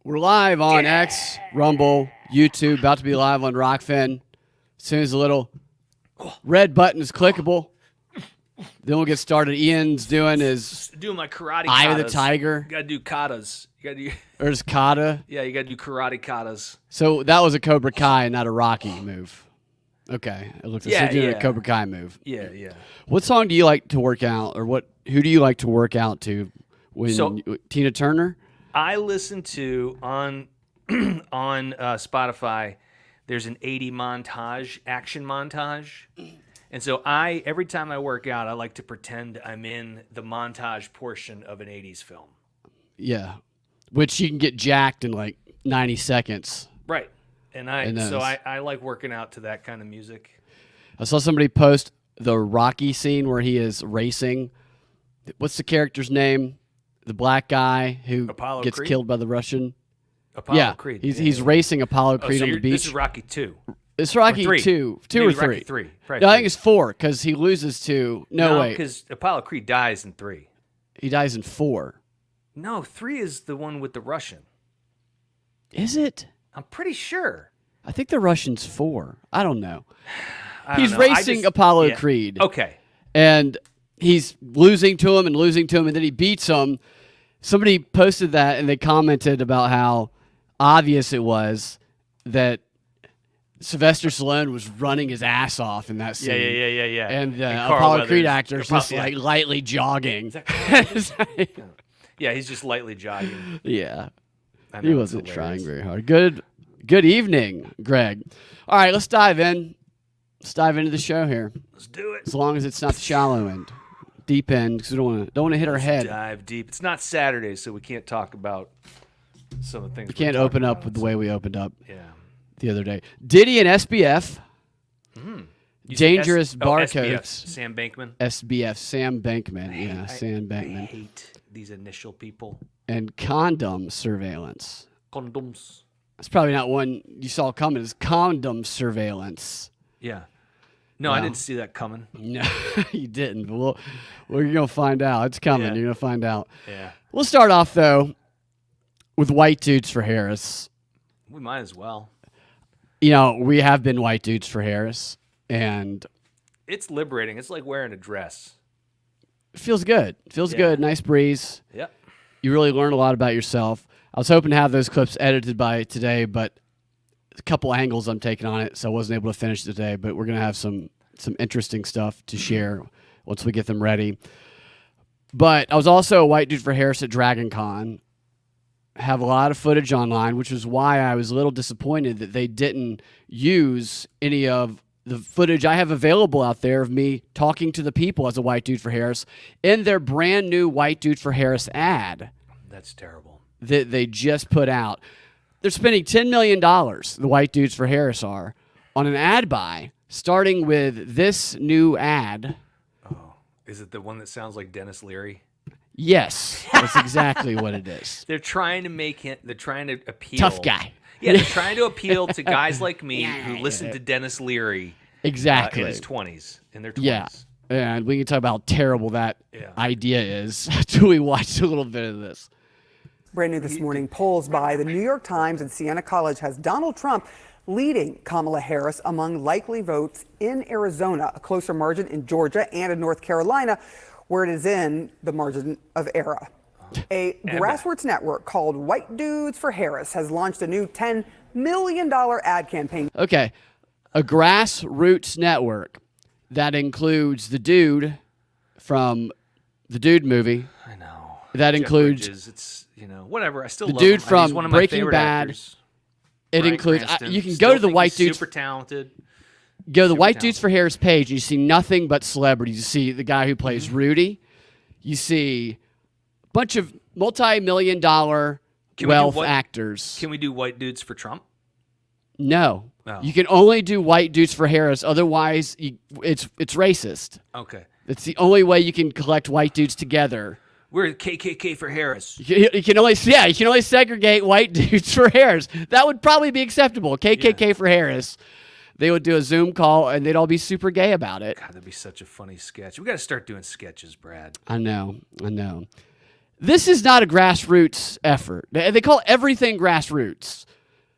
We're live on X, Rumble, YouTube, about to be live on Rockfin. As soon as the little red button is clickable, then we'll get started. Ian's doing his my karate Eye katas. of the Tiger. You gotta do katas. You gotta do. Or his kata. Yeah, you gotta do karate katas. So that was a Cobra Kai, not a Rocky move. Okay, it looks like you're doing a Cobra Kai move. Yeah, yeah. What song do you like to work out, or who do you like to work out to? Tina Turner? I listen to on Spotify. There's an 80 action montage, and so every time I work out, I like to pretend I'm in the montage portion of an 80s film. Yeah, which you can get jacked in like 90 seconds. Right, and I like working out to that kind of music. I saw somebody post the Rocky scene where he is racing. What's the character's name? The black guy who gets killed by the Russian. Apollo Creed. He's racing Apollo Creed on the beach. This is Rocky 2. It's Rocky 2 or 3. Rocky 3. Right, no, I think it's 4 because he loses to. No, wait. Because Apollo Creed dies in 3. He dies in 4. No, 3 is the one with the Russian. Is it? I'm pretty sure. I think the Russian's 4. I don't know. He's racing Apollo Creed. Okay. And he's losing to him, and then he beats him. Somebody posted that, and they commented about how obvious it was that Sylvester Stallone was running his ass off in that scene. Yeah. And Apollo Creed actor's just like lightly jogging. Yeah, he's just lightly jogging. Yeah. He wasn't trying very hard. Good evening, Greg. All right, let's dive in. Let's dive into the show here. Let's do it. As long as it's not the shallow end. Deep end, because we don't want to hit our head. Dive deep. It's not Saturday, so we can't talk about some of the things. We can't open up with the way we opened up the other day. Diddy and SBF. Dangerous Barcodes. Sam Bankman. SBF. Sam Bankman. Sam Bankman. I hate these initial people. And condom surveillance. Condoms. That's probably not one you saw coming. It's condom surveillance. Yeah. No, I didn't see that coming. No, you didn't. But we're going to find out. It's coming. Yeah. You're going to find out. Yeah. We'll start off, though, with white dudes for Harris. We might as well. You know, we have been white dudes for Harris, and it's liberating. It's like wearing a dress. It feels good. It feels good. Nice breeze. Yep. You really learn a lot about yourself. I was hoping to have those clips edited by today, but a couple angles I'm taking on it, so I wasn't able to finish today, but we're going to have some interesting stuff to share once we get them ready. But I was also a white dude for Harris at Dragon Con. Have a lot of footage online, which is why I was a little disappointed that they didn't use any of the footage I have available out there of me talking to the people as a white dude for Harris in their brand new White Dude for Harris ad. That's terrible. That they just put out. They're spending $10 million, the white dudes for Harris are, on an ad buy, starting with this new ad. Oh, is it the one that sounds like Dennis Leary? Yes, that's exactly what it is. They're trying to appeal. Tough guy. Yeah, they're trying to appeal to guys like me who listen to Dennis Leary exactly in their 20s. Yeah, and we can talk about how terrible that idea is until we watch a little bit of this. Brand new this morning, polls by the New York Times and Siena College has Donald Trump leading Kamala Harris among likely votes in Arizona, a closer margin in Georgia and in North Carolina, where it is in the margin of error. A grassroots network called White Dudes for Harris has launched a new $10 million ad campaign. Okay, a grassroots network that includes the dude from the Dude movie. I know. That Jeff includes... Bridges, it's, whatever. I still the love dude him. from He's one of my Breaking favorite Bad. Actors. It Bryan includes... Cranston. you can Still go to the think White he's Dudes... super talented. Go to the Super White talented. Dudes for Harris page, and you see nothing but celebrities. You see the guy who plays Rudy. You see a bunch of multi-million-dollar wealth actors. Can we do White Dudes for Trump? No. Oh. You can only do White Dudes for Harris. Otherwise, it's racist. Okay. It's the only way you can collect white dudes together. We're KKK for Harris. You can only segregate white dudes for Harris. That would probably be acceptable. KKK for Harris. They would do a Zoom call, and they'd all be super gay about it. God, that'd be such a funny sketch. We got to start doing sketches, Brad. I know. This is not a grassroots effort. They call everything grassroots.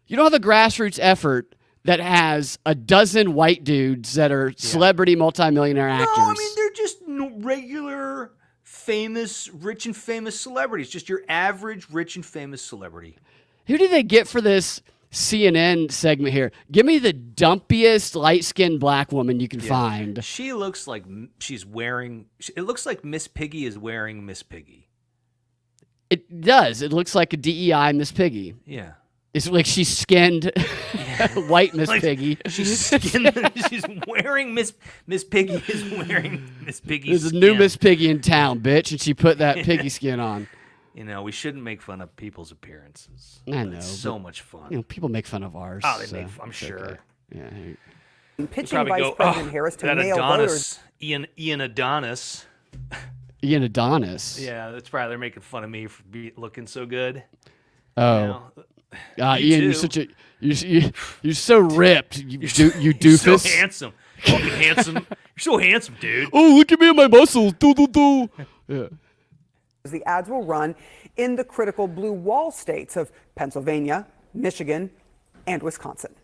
You don't have a grassroots effort that has a dozen white dudes that are celebrity multimillionaire actors. No, I mean, they're just regular, famous, rich and famous celebrities. Just your average rich and famous celebrity. Who did they get for this CNN segment here? Give me the dumpiest light-skinned black woman you can find. She looks like she's wearing... It looks like Miss Piggy is wearing Miss Piggy. It does. It looks like a DEI Miss Piggy. Yeah. It's like she's skinned white Miss Like, Piggy. She's wearing Miss Piggy is wearing Miss Piggy's There's a new skin. Miss Piggy in town, bitch, and she put that piggy skin on. You know, we shouldn't make fun of people's appearances. I know. It's so much fun. You know, people make fun of ours. Oh, they so make. I'm it's sure. okay. Yeah. Pitching Vice President Harris to that nail Adonis, voters. Ian Adonis. Ian Adonis. Yeah, that's probably they're making fun of me for looking so good. Oh. You know? Ian, you're too. such a you're so ripped. You doofus. You're so handsome. Fucking handsome. You're so handsome, dude. Oh, look at me and my muscles. Do. Yeah. The ads will run in the critical blue wall states of Pennsylvania, Michigan, and Wisconsin.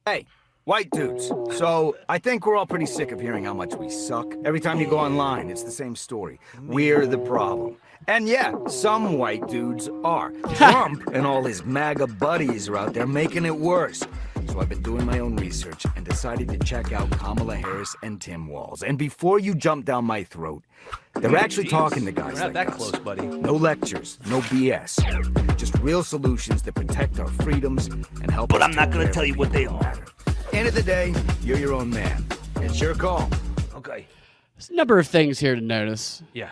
Hey, white dudes. So, I think we're all pretty sick of hearing how much we suck. Every time you go online, it's the same story. We're the problem. And yeah, some white dudes are. Trump and all his MAGA buddies are out there making it worse. So I've been doing my own research and decided to check out Kamala Harris and Tim Walz. And before you jump down my throat, they're actually talking to guys We're not like that us. close, buddy. No lectures, no BS. Just real solutions that protect our freedoms and help us. But I'm not take gonna care tell of you the what they people who are. matter. End of the day, you're your own man. It's your call. Okay. There's a number of things here to notice. Yeah.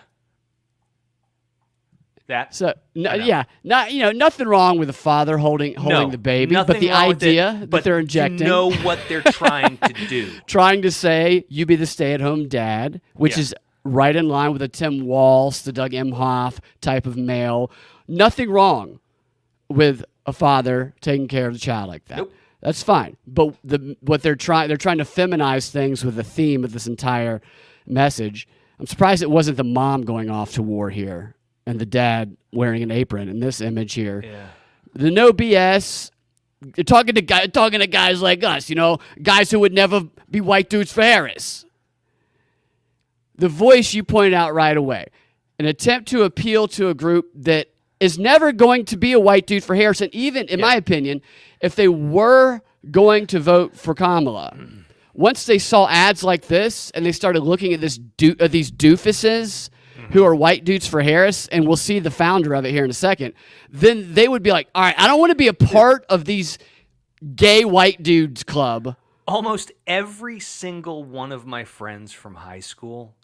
That. So know. nothing wrong with the father holding the baby, but nothing the wrong with it, idea that but they're injecting, You know what they're trying to do. trying to say you be the stay-at-home dad, which Yeah. is right in line with the Tim Walz, the Doug Emhoff type of male. Nothing wrong with a father taking care of the child like that. Nope. That's fine. But they're trying to feminize things with the theme of this entire message. I'm surprised it wasn't the mom going off to war here and the dad wearing an apron in this image here. Yeah. The no BS. You're talking to guys like us, guys who would never be white dudes for Harris. The voice you pointed out right away. An attempt to appeal to a group that is never going to be a white dude for Harris. And even, in my opinion, if they were going to vote for Kamala, once they saw ads like this and they started looking at these doofuses who are white dudes for Harris, and we'll see the founder of it here in a second, then they would be like, all right, I don't want to be a part of these gay white dudes club. Almost every single one of my friends from high school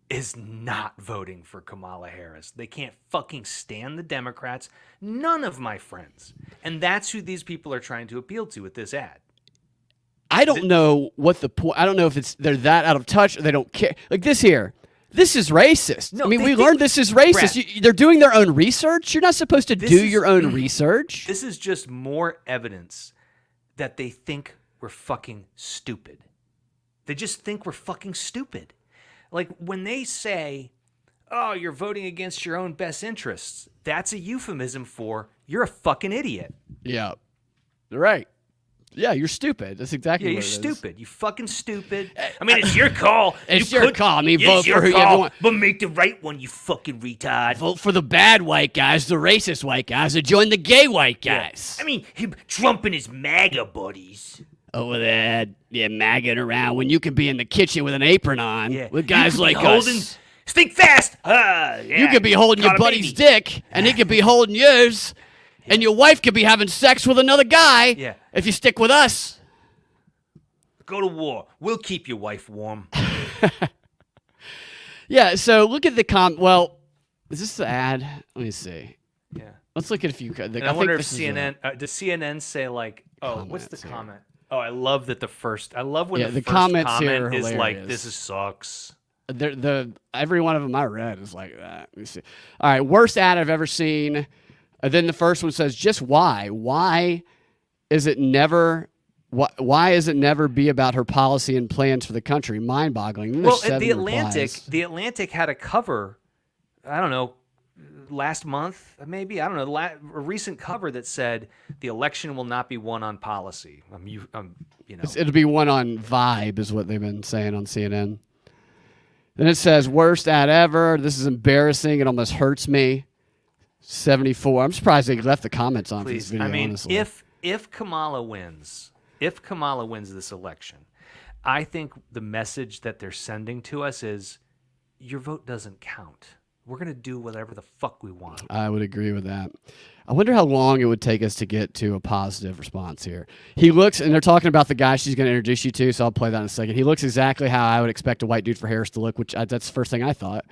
is not voting for Kamala Harris. They can't fucking stand the Democrats. None of my friends. And that's who these people are trying to appeal to with this ad. I don't know what the point. I don't know if they're that out of touch or they don't care. Like this here. This is racist. No, I mean, they we think- learned this is racist. They're doing their own research. You're not supposed to do your own research. This is just more evidence that they think we're fucking stupid. They just think we're fucking stupid. Like when they say, oh, you're voting against your own best interests, that's a euphemism for you're a fucking idiot. Yeah. Right. Yeah, you're stupid. That's exactly Yeah, what you're it is. stupid. You fucking stupid. I mean, it's your call. It's your call. I mean, vote for who you call, want. but make the right one, you fucking retard. Vote for the bad white guys, the racist white guys, or join the gay white guys. I mean, Trump and his MAGA buddies. Over there, magging around when you can be in the kitchen with an apron on with guys You could be like holding, us. Think fast. You could be holding your buddy's dick, and he could be holding yours, and your wife could be having sex with another guy if you stick with us. Go to war. We'll keep your wife warm. Yeah, so look at the Well, is this the ad? Let me see. Yeah. Let's look at a few. And I wonder if CNN does CNN say like, oh, what's the comment? Oh, I love that I love when the first comments here comment are is like, hilarious. this sucks. Every one of them I read is like that. Let me see. All right, worst ad I've ever seen. Then the first one says, just why? Why is it never be about her policy and plans for the country? Mind-boggling. Well, the Atlantic had a cover I don't know, last month, maybe, I don't know, a recent cover that said the election will not be won on policy. It'll be one on vibe, is what they've been saying on CNN. Then it says, worst ad ever. This is embarrassing. It almost hurts me. 74. I'm surprised they left the comments on for this video, honestly. If Kamala wins this election, I think the message that they're sending to us is, your vote doesn't count. We're going to do whatever the fuck we want. I would agree with that. I wonder how long it would take us to get to a positive response here. He looks, and they're talking about the guy she's going to introduce you to, so I'll play that in a second. He looks exactly how I would expect a white dude for Harris to look, that's the first thing I thought.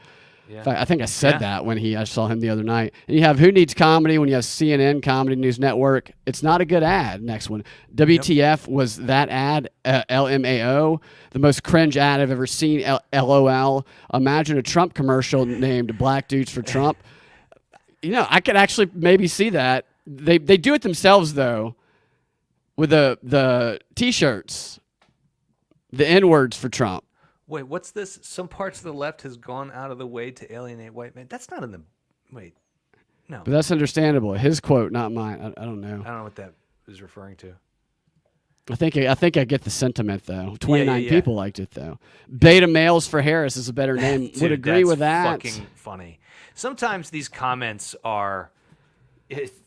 Yeah. In fact, I think I said that when I saw him the other night. And you have Who Needs Comedy when you have CNN, Comedy News Network. It's not a good ad. Next one. WTF was that ad. LMAO. The most cringe ad I've ever seen. LOL. Imagine a Trump commercial named Black Dudes for Trump. I could actually maybe see that. They do it themselves, though, with the T-shirts. The N-words for Trump. Wait, what's this? Some parts of the left has gone out of the way to alienate white men. That's not in the... Wait. No. But that's understandable. His quote, not mine. I don't know. I don't know what that is referring to. I think I get the sentiment, though. 29 people liked it, though. Beta males for Harris is a better name. Dude, would agree with that. Fucking funny. Sometimes these comments are...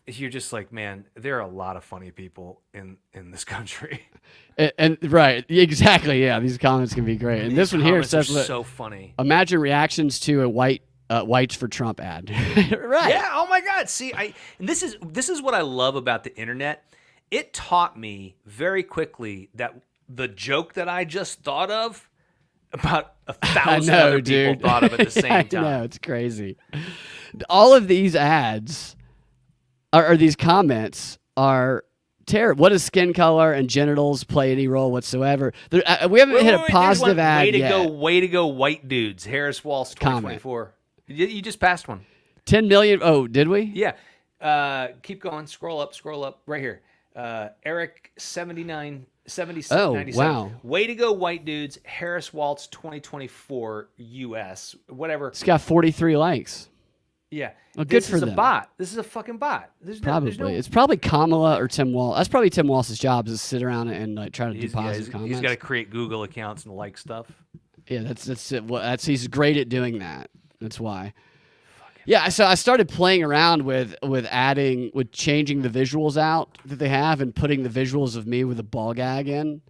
You're just like, man, there are a lot of funny people in this country. And right, exactly, yeah. These comments can be great. And this one here says, so funny. Imagine reactions to a whites for Trump ad. Right. Yeah. Oh my God. See, and this is what I love about the internet. It taught me very quickly that the joke that I just thought of, about 1,000 other people thought of at the same time. I know, it's crazy. All of these ads or these comments are terrible. What does skin color and genitals play any role whatsoever? We haven't hit a positive ad yet. Way to go, white dudes. Harris Walsh 2024. You just passed one. 10 million. Oh, did we? Yeah. Keep going. Scroll up. Right here. Eric 77. Oh, 97. wow. Way to go, white dudes. Harris Waltz 2024 US. Whatever. It's got 43 likes. Yeah. Well, good for them. This is a bot. This is a fucking bot. Probably. It's probably Kamala or Tim Walz. That's probably Tim Walz's job, is to sit around and try to do positive comments. He's got to create Google accounts and like stuff. Yeah, that's it. Well, he's great at doing that. That's why. Yeah, so I started playing around with changing the visuals out that they have and putting the visuals of me with a ball gag in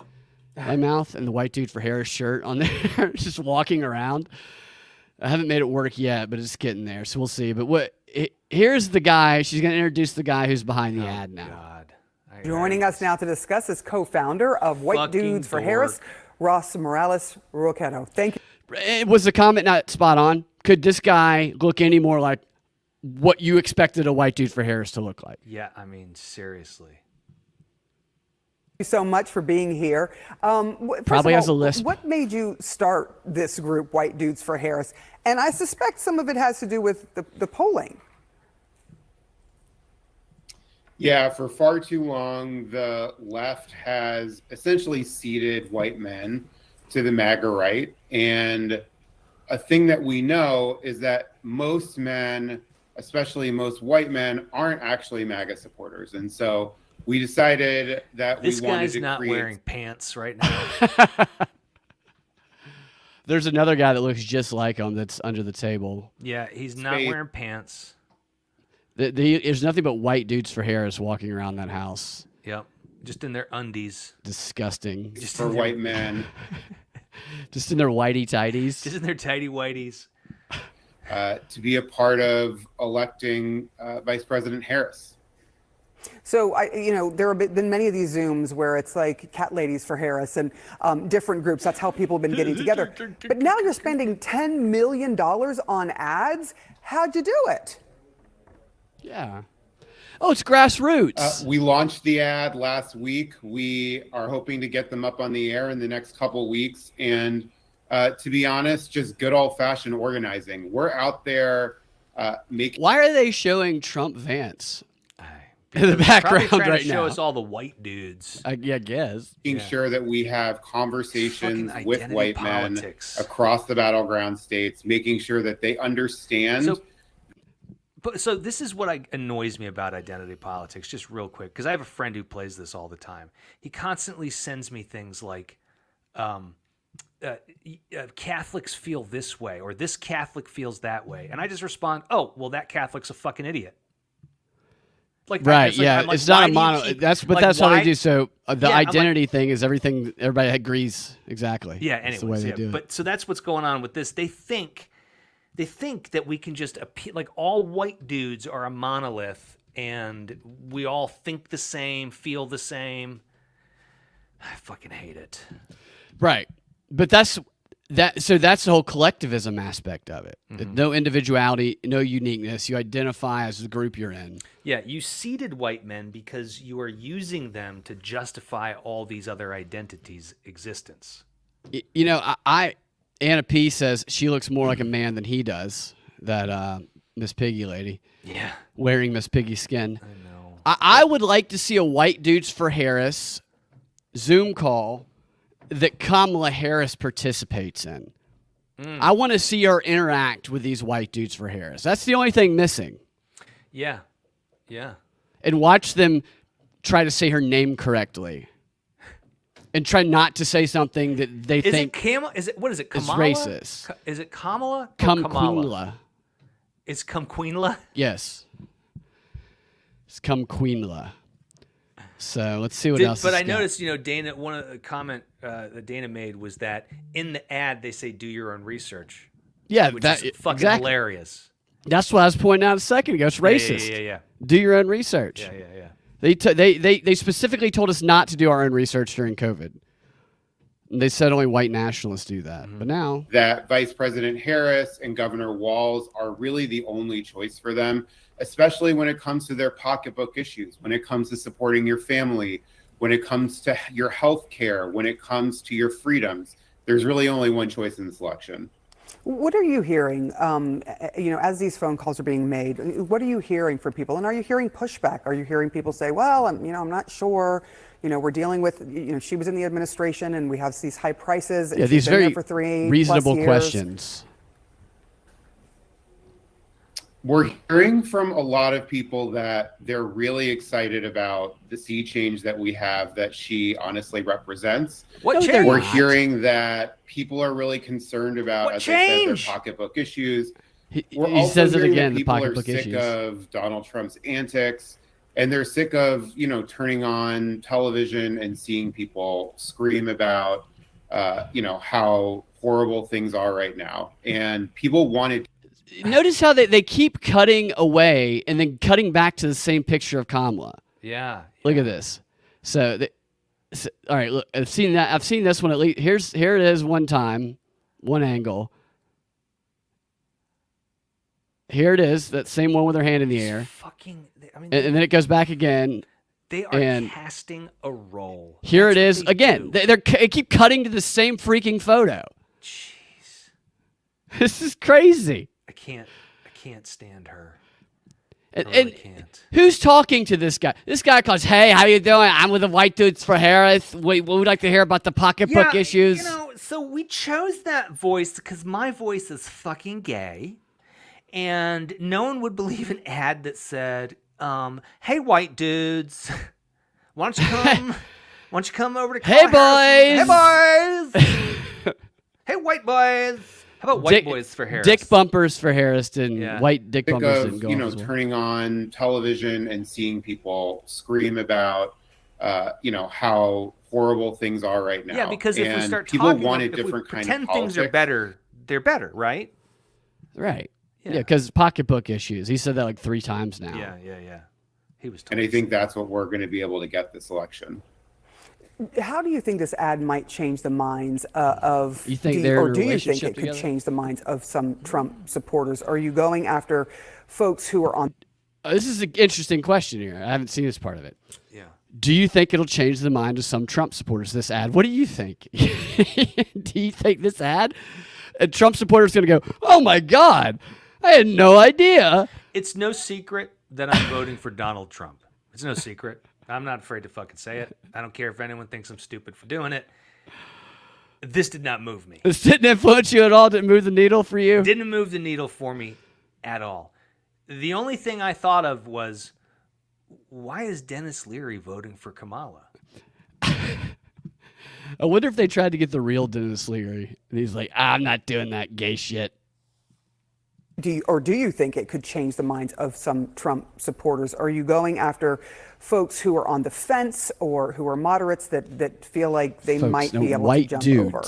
my mouth and the white dude for Harris shirt on there, just walking around. I haven't made it work yet, but it's getting there, so we'll see. But here's the guy. She's going to introduce the guy who's behind the ad now. God. Joining us now to discuss is co-founder of White Dudes for Harris, Ross Morales Ruocano. Thank you. Was the comment not spot on? Could this guy look any more like what you expected a white dude for Harris to look like? Yeah, I mean, seriously. Thank you so much for being here. Probably has a list. What made you start this group, White Dudes for Harris? And I suspect some of it has to do with the polling. Yeah, for far too long, the left has essentially ceded white men to the MAGA right. And a thing that we know is that most men, especially most white men, aren't actually MAGA supporters. And so we decided that this we wanted to guy's not wearing pants right now. There's another guy that looks just like him that's under the table. Yeah, he's not wearing pants. There's nothing but white dudes for Harris walking around that house. Yep, just in their undies. Disgusting. Just for white men. Just in their whitey tighties. Just in their tighty whiteys. To be a part of electing Vice President Harris. So, there have been many of these Zooms where it's like cat ladies for Harris and different groups. That's how people have been getting together. But now you're spending $10 million on ads. How'd you do it? Yeah. Oh, it's grassroots. We launched the ad last week. We are hoping to get them up on the air in the next couple weeks. And to be honest, just good old-fashioned organizing. We're out there making... Why are they showing Trump Vance? in the Probably background trying right to show now. us all the white dudes. I guess. Making sure that we have conversations Fucking with identity white politics. men across the battleground states, making sure that they understand. So this is what annoys me about identity politics, just real quick, because I have a friend who plays this all the time. He constantly sends me things like, Catholics feel this way, or this Catholic feels that way. And I just respond, oh, well, that Catholic's a fucking idiot. Like, Right, it's like- yeah. I'm like, It's not why a do you mono. keep- That's like, how why- they do. So the Yeah, I'm like- identity thing is everything. Everybody agrees exactly. Yeah, That's anyways, the way they yeah. do it. But so that's what's going on with this. They think that we can just appeal, like all white dudes are a monolith and we all think the same, feel the same. I fucking hate it. Right. But that's the whole collectivism aspect of it. No individuality, no uniqueness. You identify as the group you're in. Yeah, you seeded white men because you are using them to justify all these other identities' existence. You know, Anna P says she looks more like a man than he does. That Miss Piggy lady. Yeah. Wearing Miss Piggy skin. I know. I would like to see a White Dudes for Harris Zoom call that Kamala Harris participates in. I want to see her interact with these White Dudes for Harris. That's the only thing missing. Yeah. Yeah. And watch them try to say her name correctly. And try not to say something that they think what is it? is Kamala? racist. Is it Kamala? Or Kamala? Kamala. It's Kumqueenla? Yes. It's Kumqueenla. So let's see what else. But I it's got. noticed, Dana. One of the comment that Dana made was that in the ad they say "do your own research," Yeah, which that is fucking exactly. hilarious. That's what I was pointing out a second ago. It's racist. Yeah. Do your own research. Yeah. They specifically told us not to do our own research during COVID. And they said only white nationalists do that. But now that Vice President Harris and Governor Walz are really the only choice for them, especially when it comes to their pocketbook issues, when it comes to supporting your family, when it comes to your health care, when it comes to your freedoms. There's really only one choice in this election. What are you hearing, as these phone calls are being made? What are you hearing from people? And are you hearing pushback? Are you hearing people say, well, I'm not sure. We're dealing with, she was in the administration and we have these high prices. And yeah, she's these been very there for 3+ reasonable years. questions. We're hearing from a lot of people that they're really excited about the sea change that we have that she honestly represents. What No, change? they're We're not. hearing that people are really concerned about, What as I said, change? their pocketbook issues. He We're says it hearing again, that the people pocketbook are sick issues. of Donald Trump's antics, and they're sick of turning on television and seeing people scream about how horrible things are right now, and people wanted. Notice how they keep cutting away and then cutting back to the same picture of Kamala. Yeah. Look at this. So, all right, look, I've seen that. I've seen this one at least. Here it is one time, one angle. Here it is, that same one with her hand in the air. Fucking. And then it goes back again. They are and casting a role. Here That's it what is they again. do. They keep cutting to the same freaking photo. Jeez. This is crazy. I can't stand her. And, I really and can't. who's talking to this guy? This guy calls, "Hey, how you doing? I'm with the White Dudes for Harris. We would like to hear about the pocketbook issues." So we chose that voice because my voice is fucking gay, and no one would believe an ad that said, "Hey, white dudes, why don't you come over to Hey, Kamala Harris? Hey boys, hey white boys." How about white boys for Harris? Dick bumpers for Harris and Yeah. white dick Sick bumpers of didn't go off as well. turning on television and seeing people scream about how horrible things are right now. Yeah, because if we And start people talking, want a if we different kind of pretend politics. things are better, they're better, right? Right. Yeah. Yeah, because pocketbook issues. He said that like 3 times now. Yeah. He was. And I think that's what we're going to be able to get this election. How do you think this ad might change the minds of? You think do they're in a or do you think relationship it could together? change the minds of some Trump supporters? Are you going after folks who are on? This is an interesting question here. I haven't seen this part of it. Yeah. Do you think it'll change the mind of some Trump supporters, this ad? What do you think? Do you think this ad? A Trump supporter's going to go, "Oh my God, I had no idea." It's no secret that I'm voting for Donald Trump. It's no secret. I'm not afraid to fucking say it. I don't care if anyone thinks I'm stupid for doing it. This did not move me. This didn't influence you at all? Didn't move the needle for you? Didn't move the needle for me at all. The only thing I thought of was, why is Dennis Leary voting for Kamala? I wonder if they tried to get the real Dennis Leary. And he's like, I'm not doing that gay shit. Do you think it could change the minds of some Trump supporters? Are you going after folks who are on the fence or who are moderates that feel like they might be able to jump over?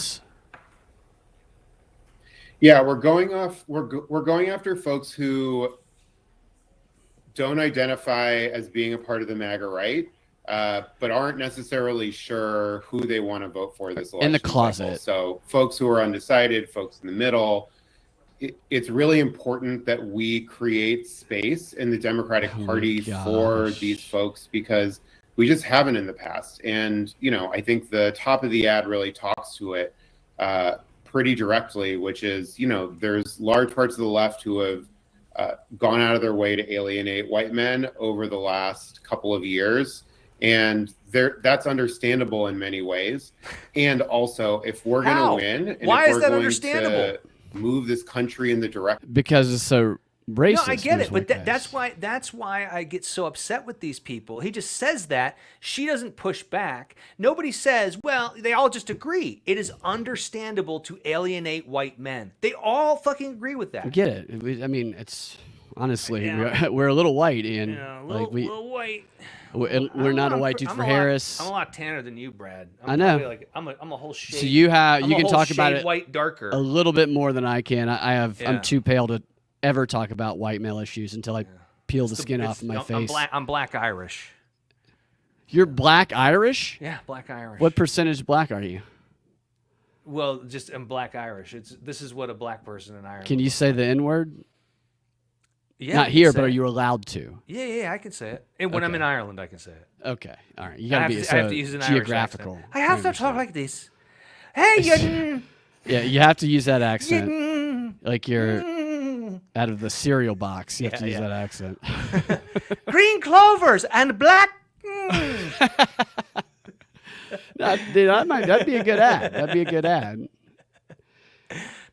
Yeah, we're going after folks who don't identify as being a part of the MAGA right, but aren't necessarily sure who they want to vote for this election. In the closet. So folks who are undecided, folks in the middle. It's really important that we create space in the Democratic Party for these folks, because we just haven't in the past. And, I think the top of the ad really talks to it pretty directly, which is, there's large parts of the left who have gone out of their way to alienate white men over the last couple of years. And that's understandable in many ways. And also, if we're going to win, and why if is we're that going understandable? to move this country in the direction, because it's so racist. No, I get it, but that's why I get so upset with these people. He just says that. She doesn't push back. Nobody says, well, they all just agree. It is understandable to alienate white men. They all fucking agree with that. I get it. I mean, it's honestly, we're a little white, Ian. Yeah, little white. We're not a white dude for Harris. I'm a lot tanner than you, Brad. I know. I'm a whole shade. So you can talk about it white darker a little bit more than I can. I'm too pale to ever talk about white male issues until I peel the skin off of my face. I'm black Irish. You're black Irish? Yeah, black Irish. What percentage black are you? Well, I'm black Irish. This is what a black person in Ireland. Can you say the N-word? Yeah, not here, but are you allowed to? Yeah, I can say it. And when I'm in Ireland, I can say it. Okay, all right. You got to be I have to use an geographical. Irish accent. I have to talk like this. Hey, you. Yeah, you have to use that accent. Like you're out of the cereal box. You have to use that accent. Green clovers and black. That'd be a good ad. That'd be a good ad.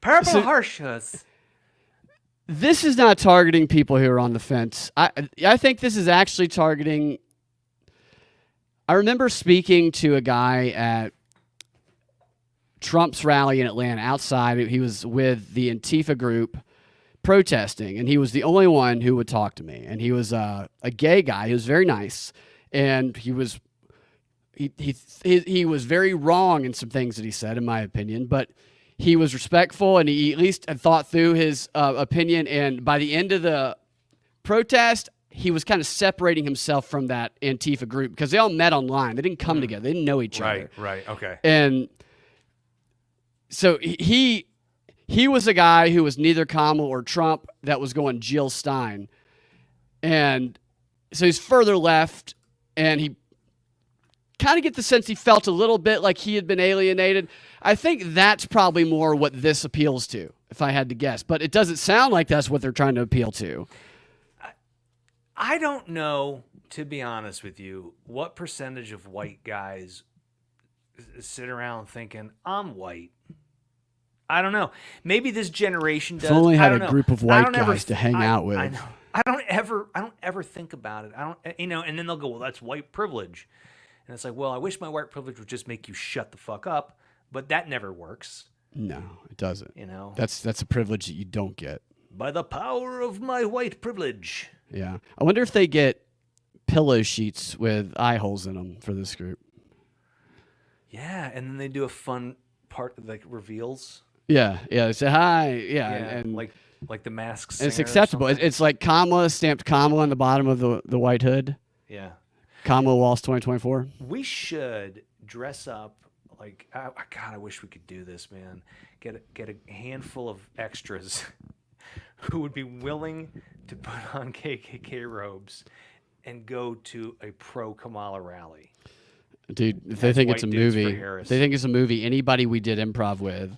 Purple horseshoes. This is not targeting people who are on the fence. I think this is actually targeting. I remember speaking to a guy at Trump's rally in Atlanta outside. He was with the Antifa group protesting, and he was the only one who would talk to me. And he was a gay guy. He was very nice, and he was very wrong in some things that he said, in my opinion, but he was respectful, and he at least had thought through his opinion. And by the end of the protest, he was kind of separating himself from that Antifa group because they all met online. They didn't come together. They didn't know each other. Right, okay. And so he was a guy who was neither Kamala or Trump that was going Jill Stein. And so he's further left, and he kind of get the sense he felt a little bit like he had been alienated. I think that's probably more what this appeals to, if I had to guess. But it doesn't sound like that's what they're trying to appeal to. I don't know, to be honest with you, what percentage of white guys sit around thinking, I'm white. I don't know. Maybe this generation does. If only had a group of white guys to hang out with. I know. I don't ever think about it. And then they'll go, well, that's white privilege. And it's like, well, I wish my white privilege would just make you shut the fuck up. But that never works. No, it doesn't. That's a privilege that you don't get. By the power of my white privilege. Yeah. I wonder if they get pillow sheets with eye holes in them for this group. Yeah, and then they do a fun part like reveals. Yeah. They say hi. Yeah. And like the Masked Singer. It's acceptable. It's It's like Kamala, stamped Kamala on the bottom of the white hood. Yeah. Kamala Walsh 2024. We should dress up like, God, I wish we could do this, man. Get a handful of extras who would be willing to put on KKK robes and go to a pro-Kamala rally. Dude, if they think it's a movie, anybody we did improv with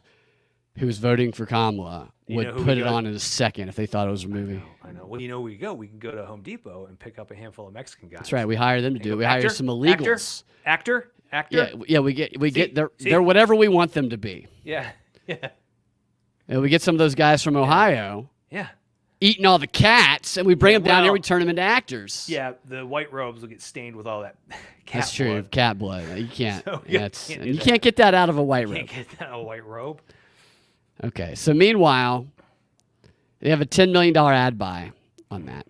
who's voting for Kamala You would know who put we it got? on in a second if they thought it was a movie. I know. Well, you know where we go. We can go to Home Depot and pick up a handful of Mexican guys. That's right. We hire them to do it. We hire some illegals. Actor. Yeah, we get See? they're whatever we want them to be. Yeah. And we get some of those guys from Ohio Yeah. eating all the cats, and we bring them down here. well- We turn them into actors. Yeah. The white robes will get stained with all that cat That's true. blood. Cat blood. You can't. So, yeah, yeah, it's- can't do you that. can't get that out of a white robe. Can't get that a white robe. Okay. So meanwhile, they have a $10 million ad buy on that.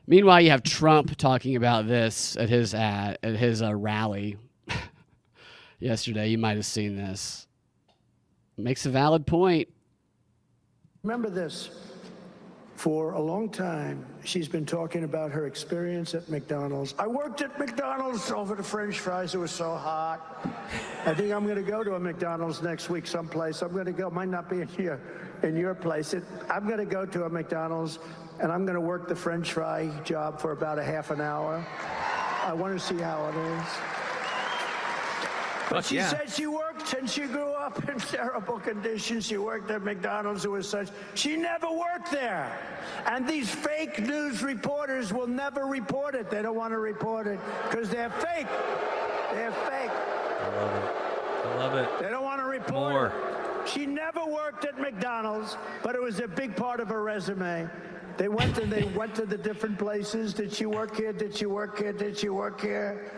Meanwhile, you have Trump talking about this at his rally yesterday. You might have seen this. Makes a valid point. Remember this, for a long time, she's been talking about her experience at McDonald's. I worked at McDonald's over the French fries. It was so hot. I think I'm going to go to a McDonald's next week someplace. I'm going to go, might not be in your place. I'm going to go to a McDonald's, and I'm going to work the French fry job for about a half an hour. I want to see how it is. But she said she worked since she grew up in terrible conditions. She worked at McDonald's. It was such. She never worked there. And these fake news reporters will never report it. They don't want to report it because they're fake. They're fake. I love it. They don't want to report More. it. She never worked at McDonald's, but it was a big part of her resume. They went to the different places. Did she work here? Did she work here? Did she work here?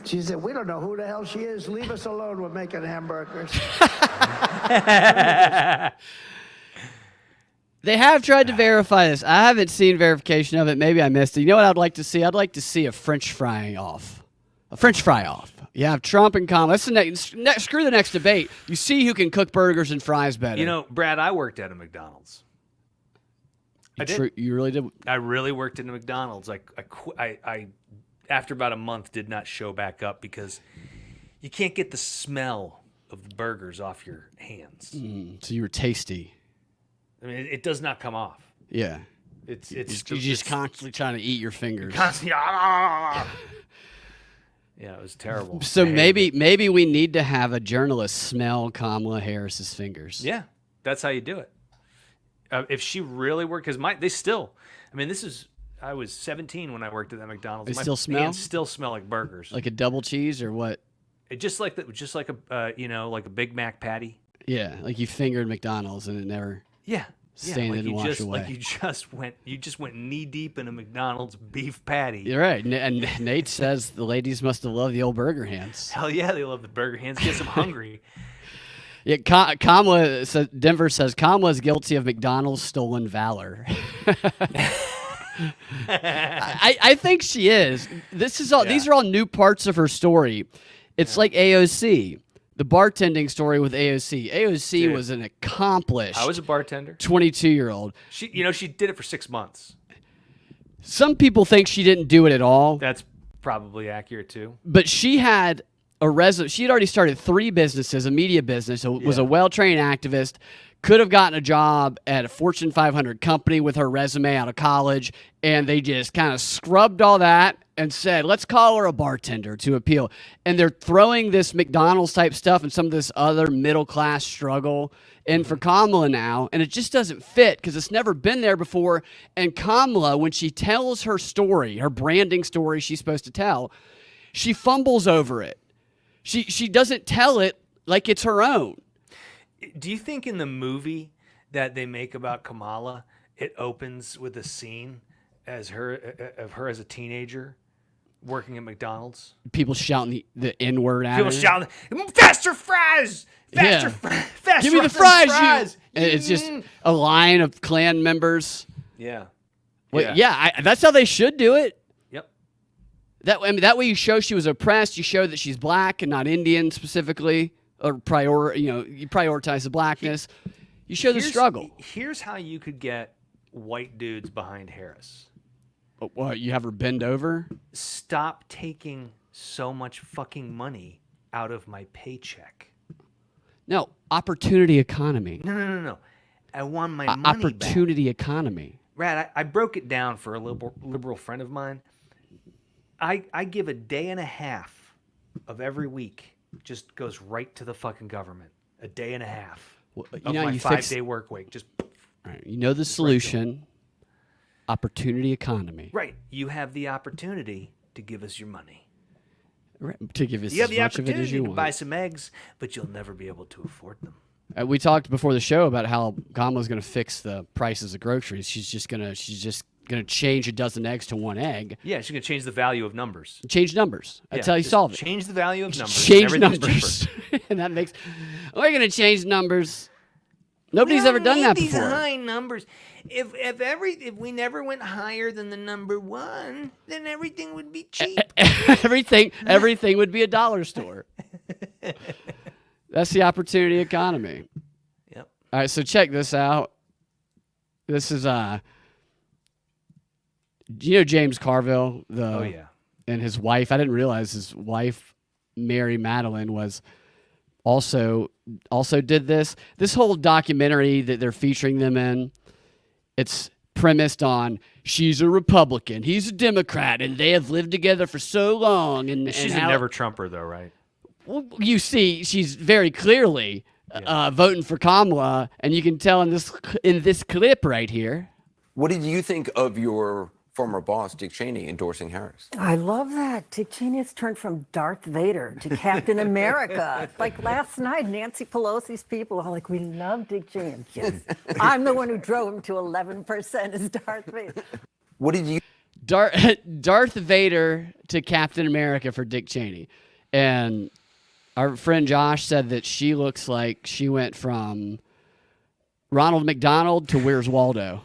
She said, we don't know who the hell she is. Leave us alone. We're making hamburgers. They have tried to verify this. I haven't seen verification of it. Maybe I missed it. You know what I'd like to see? I'd like to see a French fry off. A French fry off. You have Trump and Kamala. That's the next, screw the next debate. You see who can cook burgers and fries better. You know, Brad, I worked at a McDonald's. I did. You really did? I really worked in a McDonald's. I after about a month did not show back up because you can't get the smell of the burgers off your hands. So you were tasty. I mean, it does not come off. Yeah. It's You're just constantly trying to eat your fingers. constantly. Yeah, it was terrible. So I hated maybe we need to have a journalist smell Kamala Harris's fingers. it. Yeah, that's how you do it. If she really worked, because they still. I mean, I was 17 when I worked at that McDonald's. They My still smell? hands still smell like burgers. Like a double cheese or what? It just like a like a Big Mac patty. Yeah, like you fingered McDonald's and it never Yeah. stained like it and you washed just away. like you just went knee deep in a McDonald's beef patty. You're right. And Nate says the ladies must have loved the old burger hands. Hell yeah, they love the burger hands. Gets them hungry. Yeah, Kamala says, Denver says Kamala's guilty of McDonald's stolen valor. I think she is. These are all new parts of her story. It's like AOC, the bartending story with AOC. AOC Dude. was an accomplished I was a bartender. 22-year-old. She did it for 6 months. Some people think she didn't do it at all, That's probably accurate too. but she had she had already started 3 businesses, a media business, was a well-trained activist, could have gotten a job at a Fortune 500 company with her resume out of college, and they just kind of scrubbed all that and said, let's call her a bartender to appeal. And they're throwing this McDonald's type stuff and some of this other middle-class struggle in for Kamala now, and it just doesn't fit because it's never been there before. And Kamala, when she tells her story, her branding story she's supposed to tell, she fumbles over it. She doesn't tell it like it's her own. Do you think in the movie that they make about Kamala, it opens with a scene of her as a teenager working at McDonald's? People shouting the N-word at People her. shouting, "Faster fries! Faster, Yeah. faster Give me the fries, fries, you. And it's just a line of Klan members. Yeah. Well, that's how they should do it. Yep. That way you show she was oppressed. You show that she's black and not Indian specifically, or you prioritize the blackness. You show the struggle. Here's how you could get white dudes behind Harris. What, you have her bend over? Stop taking so much fucking money out of my paycheck. No, opportunity economy. No. I want my money back. Opportunity economy. Brad, I broke it down for a liberal friend of mine. I give a day and a half of every week, just goes right to the fucking government. A day and a half. of know, my you fix 5-day work week. Just right, you know the solution. Opportunity economy. right. You have the opportunity to give us your money. Right, to give us You have as the much of it as opportunity you to want. buy some eggs, but you'll never be able to afford them. We talked before the show about how Kamala's going to fix the prices of groceries. She's just gonna change a dozen eggs to one egg. Yeah, she's gonna change the value of numbers. Change numbers. That's how you just solve it. Change the value of numbers. Change and everything's numbers. cheaper. And that makes we're going to change numbers. Nobody's We ever don't done need that these before. high numbers. If we never went higher than the number 1, then everything would be cheap. everything would be a dollar store. That's the opportunity economy. Yep. All right, so check this out. This is you know James Carville, Oh yeah. and his wife. I didn't realize his wife, Mary Madeline, was also did this. This whole documentary that they're featuring them in, it's premised on she's a Republican, he's a Democrat, and they have lived together for so long. And She's and a how, never Trumper though, right? well, you see, she's very clearly voting for Kamala, and you can tell in this clip right here. What did you think of your former boss, Dick Cheney, endorsing Harris? I love that. Dick Cheney has turned from Darth Vader to Captain America. Like last night, Nancy Pelosi's people are like, we love Dick Cheney. Yes, I'm the one who drove him to 11% as Darth Vader. What did you Darth Vader to Captain America for Dick Cheney. And our friend Josh said that she looks like she went from Ronald McDonald to Where's Waldo.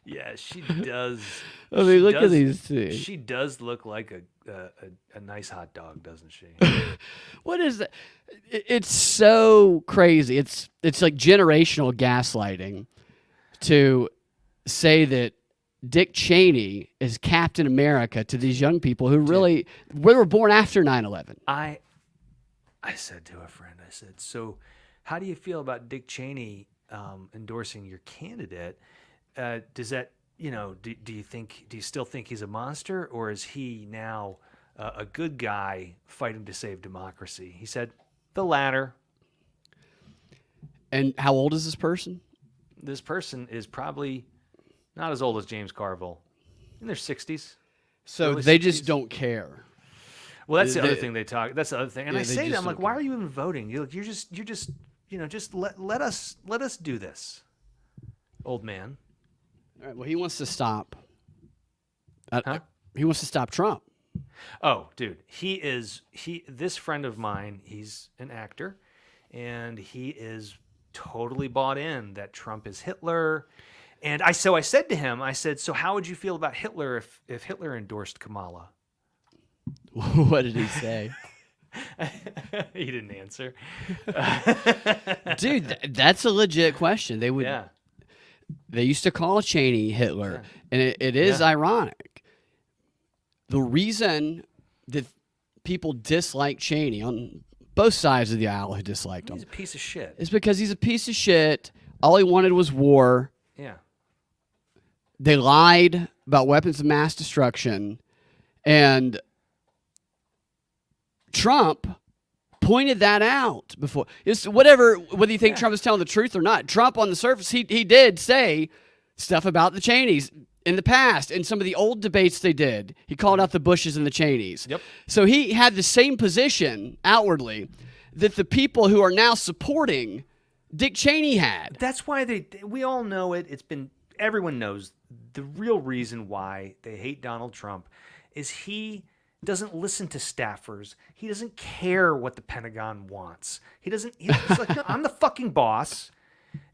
Yeah, she does. I mean, look at these two. She does look like a nice hot dog, doesn't she? What is that? It's so crazy. It's like generational gaslighting to say that Dick Cheney is Captain America to these young people who really were born after 9/11. I said to a friend, I said, so how do you feel about Dick Cheney endorsing your candidate? Does that, do you still think he's a monster, or is he now a good guy fighting to save democracy? He said, the latter. And how old is this person? This person is probably not as old as James Carville, in their 60s. So Early they just 60s. don't care. Well, that's the other thing they talk. That's the other thing, and Yeah, I they say to just them, like, don't why care. are you even voting? You're just, just let us do this, old man. All right, well, he wants to stop. Huh? He wants to stop Trump. Oh, dude, this friend of mine, he's an actor, and he is totally bought in that Trump is Hitler. And I said to him, so how would you feel about Hitler if Hitler endorsed Kamala? What did he say? He didn't answer. Dude, that's a legit question. They would. Yeah. They used to call Cheney Hitler, and it is ironic. The reason that people dislike Cheney on both sides of the aisle who disliked him He's a piece of shit. is because he's a piece of shit. All he wanted was war. Yeah. They lied about weapons of mass destruction, and Trump pointed that out before. It's whether you think Trump is telling the truth or not. Trump, on the surface, he did say stuff about the Cheneys in the past. In some of the old debates they did, he called out the Bushes and the Cheneys. Yep. So he had the same position outwardly that the people who are now supporting Dick Cheney had. That's why we all know it. Everyone knows the real reason why they hate Donald Trump is he doesn't listen to staffers. He doesn't care what the Pentagon wants. He's like, no, I'm the fucking boss.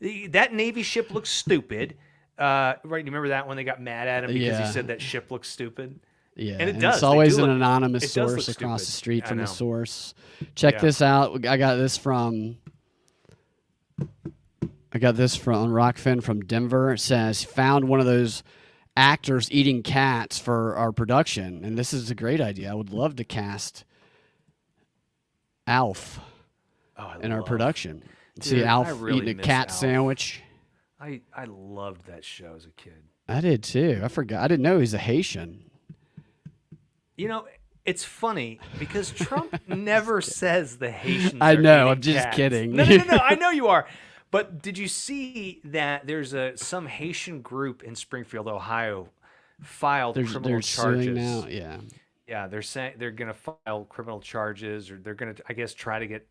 That Navy ship looks stupid. Right? You remember that when they got mad at him because he Yeah. said that ship looks stupid? Yeah, And it does. It's They always do an look- anonymous it does look source across stupid. the street I from the know. source. Check Yeah. this out. I got this from Rockfin from Denver. It says, found one of those actors eating cats for our production. And this is a great idea. I would love to cast Alf in our production. See Dude, Alf I really eating a miss cat Alf. sandwich. I loved that show as a kid. I did too. I forgot. I didn't know he was a Haitian. It's funny because Trump never says the Haitians. I are know. eating I'm just cats. kidding. No. I know you are. But did you see that there's some Haitian group in Springfield, Ohio, filed criminal They're charges suing now. Yeah. Yeah, they're saying they're going to file criminal charges, or they're going to, I guess, try to get.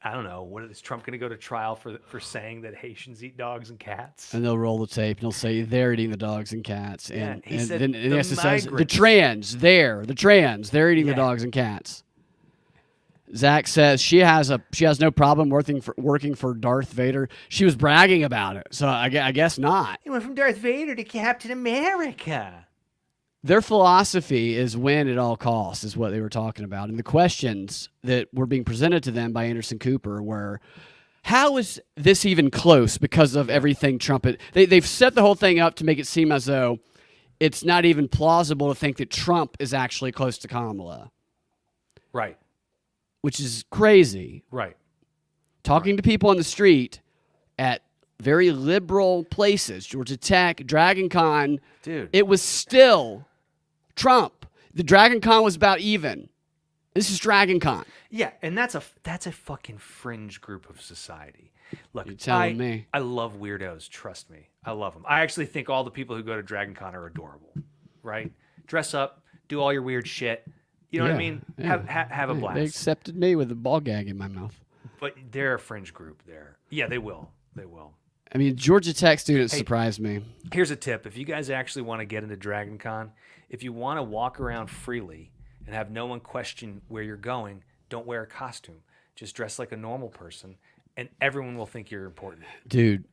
I don't know. What is Trump going to go to trial for saying that Haitians eat dogs and cats? And they'll roll the tape and they'll say they're eating the dogs and cats. Yeah, And, he and said then the it has to say the migrants. they're eating the Yeah. dogs and cats. Zach says she has no problem working for Darth Vader. She was bragging about it, so I guess not. He went from Darth Vader to Captain America. Their philosophy is win at all costs, is what they were talking about. And the questions that were being presented to them by Anderson Cooper were, how is this even close because of everything Trump had? They've set the whole thing up to make it seem as though it's not even plausible to think that Trump is actually close to Kamala, Right. which is crazy. Right. Talking to people on the street at very liberal places, Georgia Tech, Dragon Con, Dude. it was still Trump. The Dragon Con was about even. This is Dragon Con. Yeah, and that's a fucking fringe group of society. Look, You're telling me. I love weirdos. Trust me, I love them. I actually think all the people who go to Dragon Con are adorable. Right? Dress up, do all your weird shit. You know what I mean? Yeah. Have a They blast. accepted me with a ball gag in my mouth. But they're a fringe group there. Yeah, they will. They will. I mean, Georgia Tech students surprised me. Here's a tip. If you guys actually want to get into Dragon Con, if you want to walk around freely and have no one question where you're going, don't wear a costume. Just dress like a normal person, and everyone will think you're important. Dude,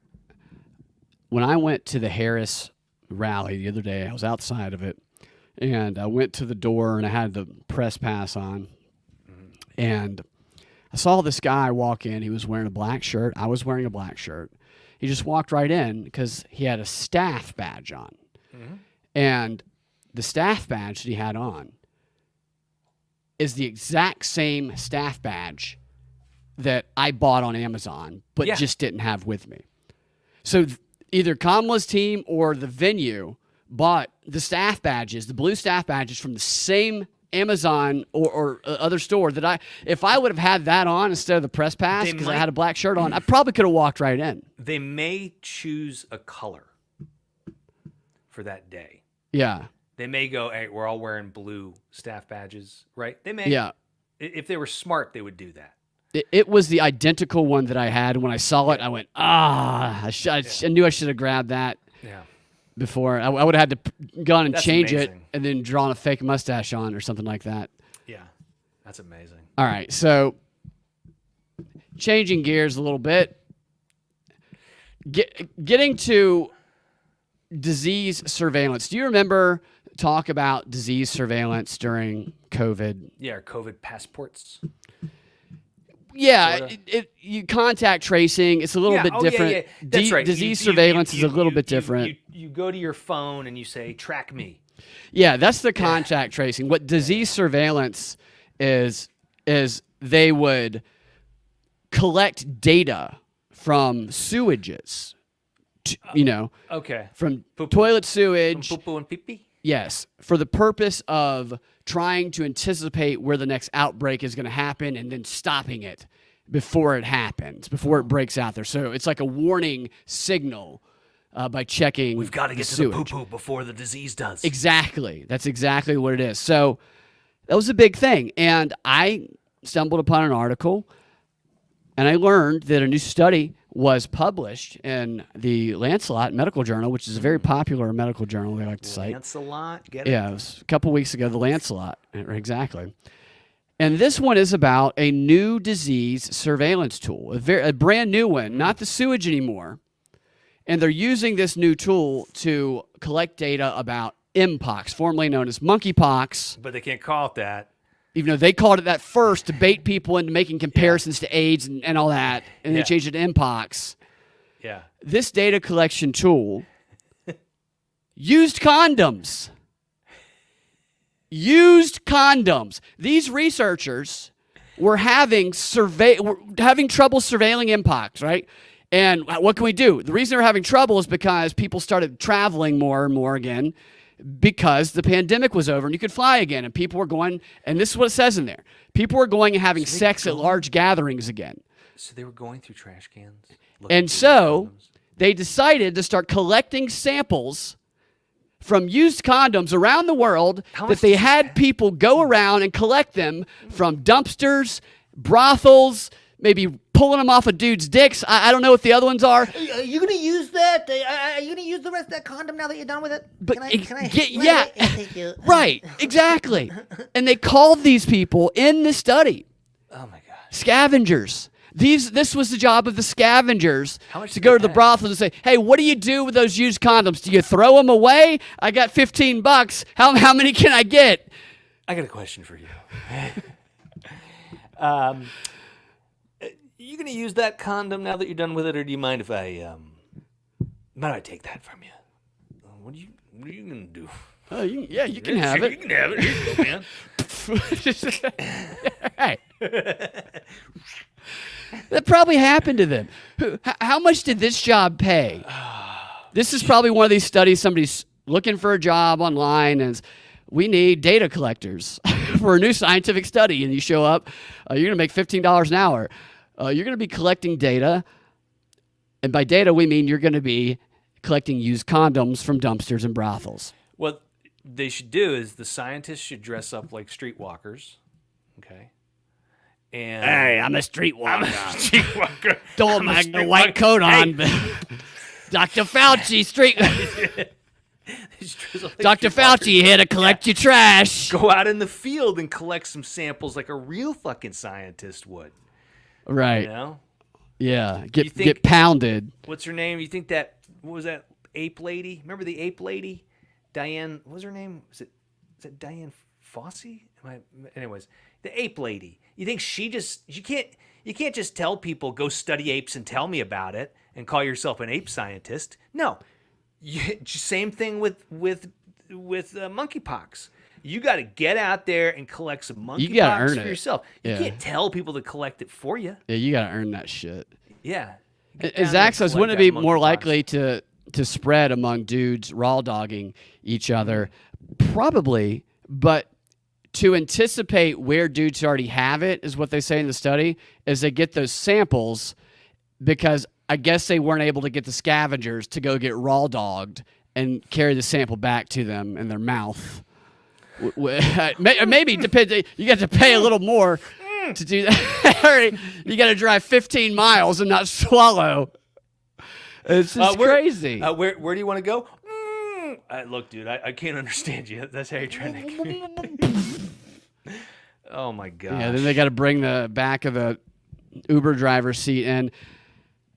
when I went to the Harris rally the other day, I was outside of it, and I went to the door, and I had the press pass on, and I saw this guy walk in. He was wearing a black shirt. I was wearing a black shirt. He just walked right in because he had a staff badge on. And the staff badge that he had on is the exact same staff badge that I bought on Amazon, but Yeah. just didn't have with me. So either Kamala's team or the venue bought the staff badges, the blue staff badges from the same Amazon or other store that if I would have had that on instead of the press pass because I had a black shirt on, I probably could have walked right in. They may choose a color for that day. Yeah. They may go, hey, we're all wearing blue staff badges, right? They may. Yeah. If they were smart, they would do that. It was the identical one that I had. When I saw it, I went, I knew I should have grabbed that Yeah. before. I would have had to gone and That's change it amazing. and then drawn a fake mustache on or something like that. Yeah. That's amazing. All right, so changing gears a little bit, getting to disease surveillance. Do you remember talk about disease surveillance during COVID? Yeah, or COVID passports. Yeah, Sorta. you contact tracing. It's a little bit different. Yeah. That's right. Disease surveillance is a little bit different. You go to your phone and you say, track me. Yeah, that's the contact tracing. What disease surveillance is they would collect data from sewages, Okay. from Poo-poo. toilet sewage. Poo-poo and pee-pee? Yes, for the purpose of trying to anticipate where the next outbreak is going to happen and then stopping it before it happens, before it breaks out there. So it's like a warning signal by checking. We've got to get to the sewage. poo-poo before the disease does. Exactly. That's exactly what it is. So that was a big thing. And I stumbled upon an article and I learned that a new study was published in the Lancelot Medical Journal, which is a very popular medical journal they like to cite. Lancelot, get Yeah, it was a couple weeks ago, the Lancelot. Exactly. And this one is about a new disease surveillance tool, a brand new one, not the sewage anymore. And they're using this new tool to collect data about Mpox, formerly known as monkeypox, But they can't call it that. even though they called it that first to bait people into making comparisons to AIDS and all that, and they changed it to Mpox. Yeah. This data collection tool used condoms. Used condoms. These researchers were having trouble surveilling Mpox, right? And what can we do? The reason they're having trouble is because people started traveling more and more again, because the pandemic was over and you could fly again, and people were going, and this is what it says in there, people were going and having sex at large gatherings again. So they were going through trash cans. And so they decided to start collecting samples from used condoms around the world that they had people go around and collect them from dumpsters, brothels, maybe pulling them off of dudes' dicks. I don't know what the other ones are. Are you going to use that? Are you going to use the rest of that condom now that you're done with it? But Yeah, thank you. Right, exactly. And they called these people in the study Oh my god. scavengers. This was the job of the scavengers much to did go they to the pay? brothels and say, "Hey, what do you do with those used condoms? Do you throw them away? I got $15. How many can I get?" I got a question for you. You gonna use that condom now that you're done with it, or do you mind if I take that from you? What are you gonna do? Oh, you can have You it. can have it. Here you go, man. Right. That probably happened to them. How much did this job pay? This is probably one of these studies. Somebody's looking for a job online and we need data collectors for a new scientific study. And you show up, you're going to make $15 an hour. You're going to be collecting data. And by data, we mean you're going to be collecting used condoms from dumpsters and brothels. What they should do is the scientists should dress up like streetwalkers. Okay. And Hey, I'm a streetwalker. streetwalker. Don't have the white coat on. Dr. Fauci, Dr. Fauci here to collect your trash. Go out in the field and collect some samples like a real fucking scientist would. Right. You know? Yeah. You think- Get pounded. What's her name? You think that, what was that ape lady? Remember the ape lady? Diane, what was her name? Is it Diane Fossey? Anyways, the ape lady. You think you can't just tell people go study apes and tell me about it and call yourself an ape scientist. No. Same thing with monkeypox. You got to get out there and collect some monkeypox for yourself. You can't tell people to collect it for you. Yeah, you got to earn that shit. Yeah. As Zach says, wouldn't it be more likely to spread among dudes raw dogging each other? Probably, but to anticipate where dudes already have it is what they say in the study, is they get those samples because I guess they weren't able to get the scavengers to go get raw dogged and carry the sample back to them in their mouth. Maybe depends. You got to pay a little more to do that. You got to drive 15 miles and not swallow. It's just crazy. Where do you want to go? Look, dude, I can't understand you. That's how you're trying to. Oh my god. Yeah, then they got to bring the back of the Uber driver's seat in.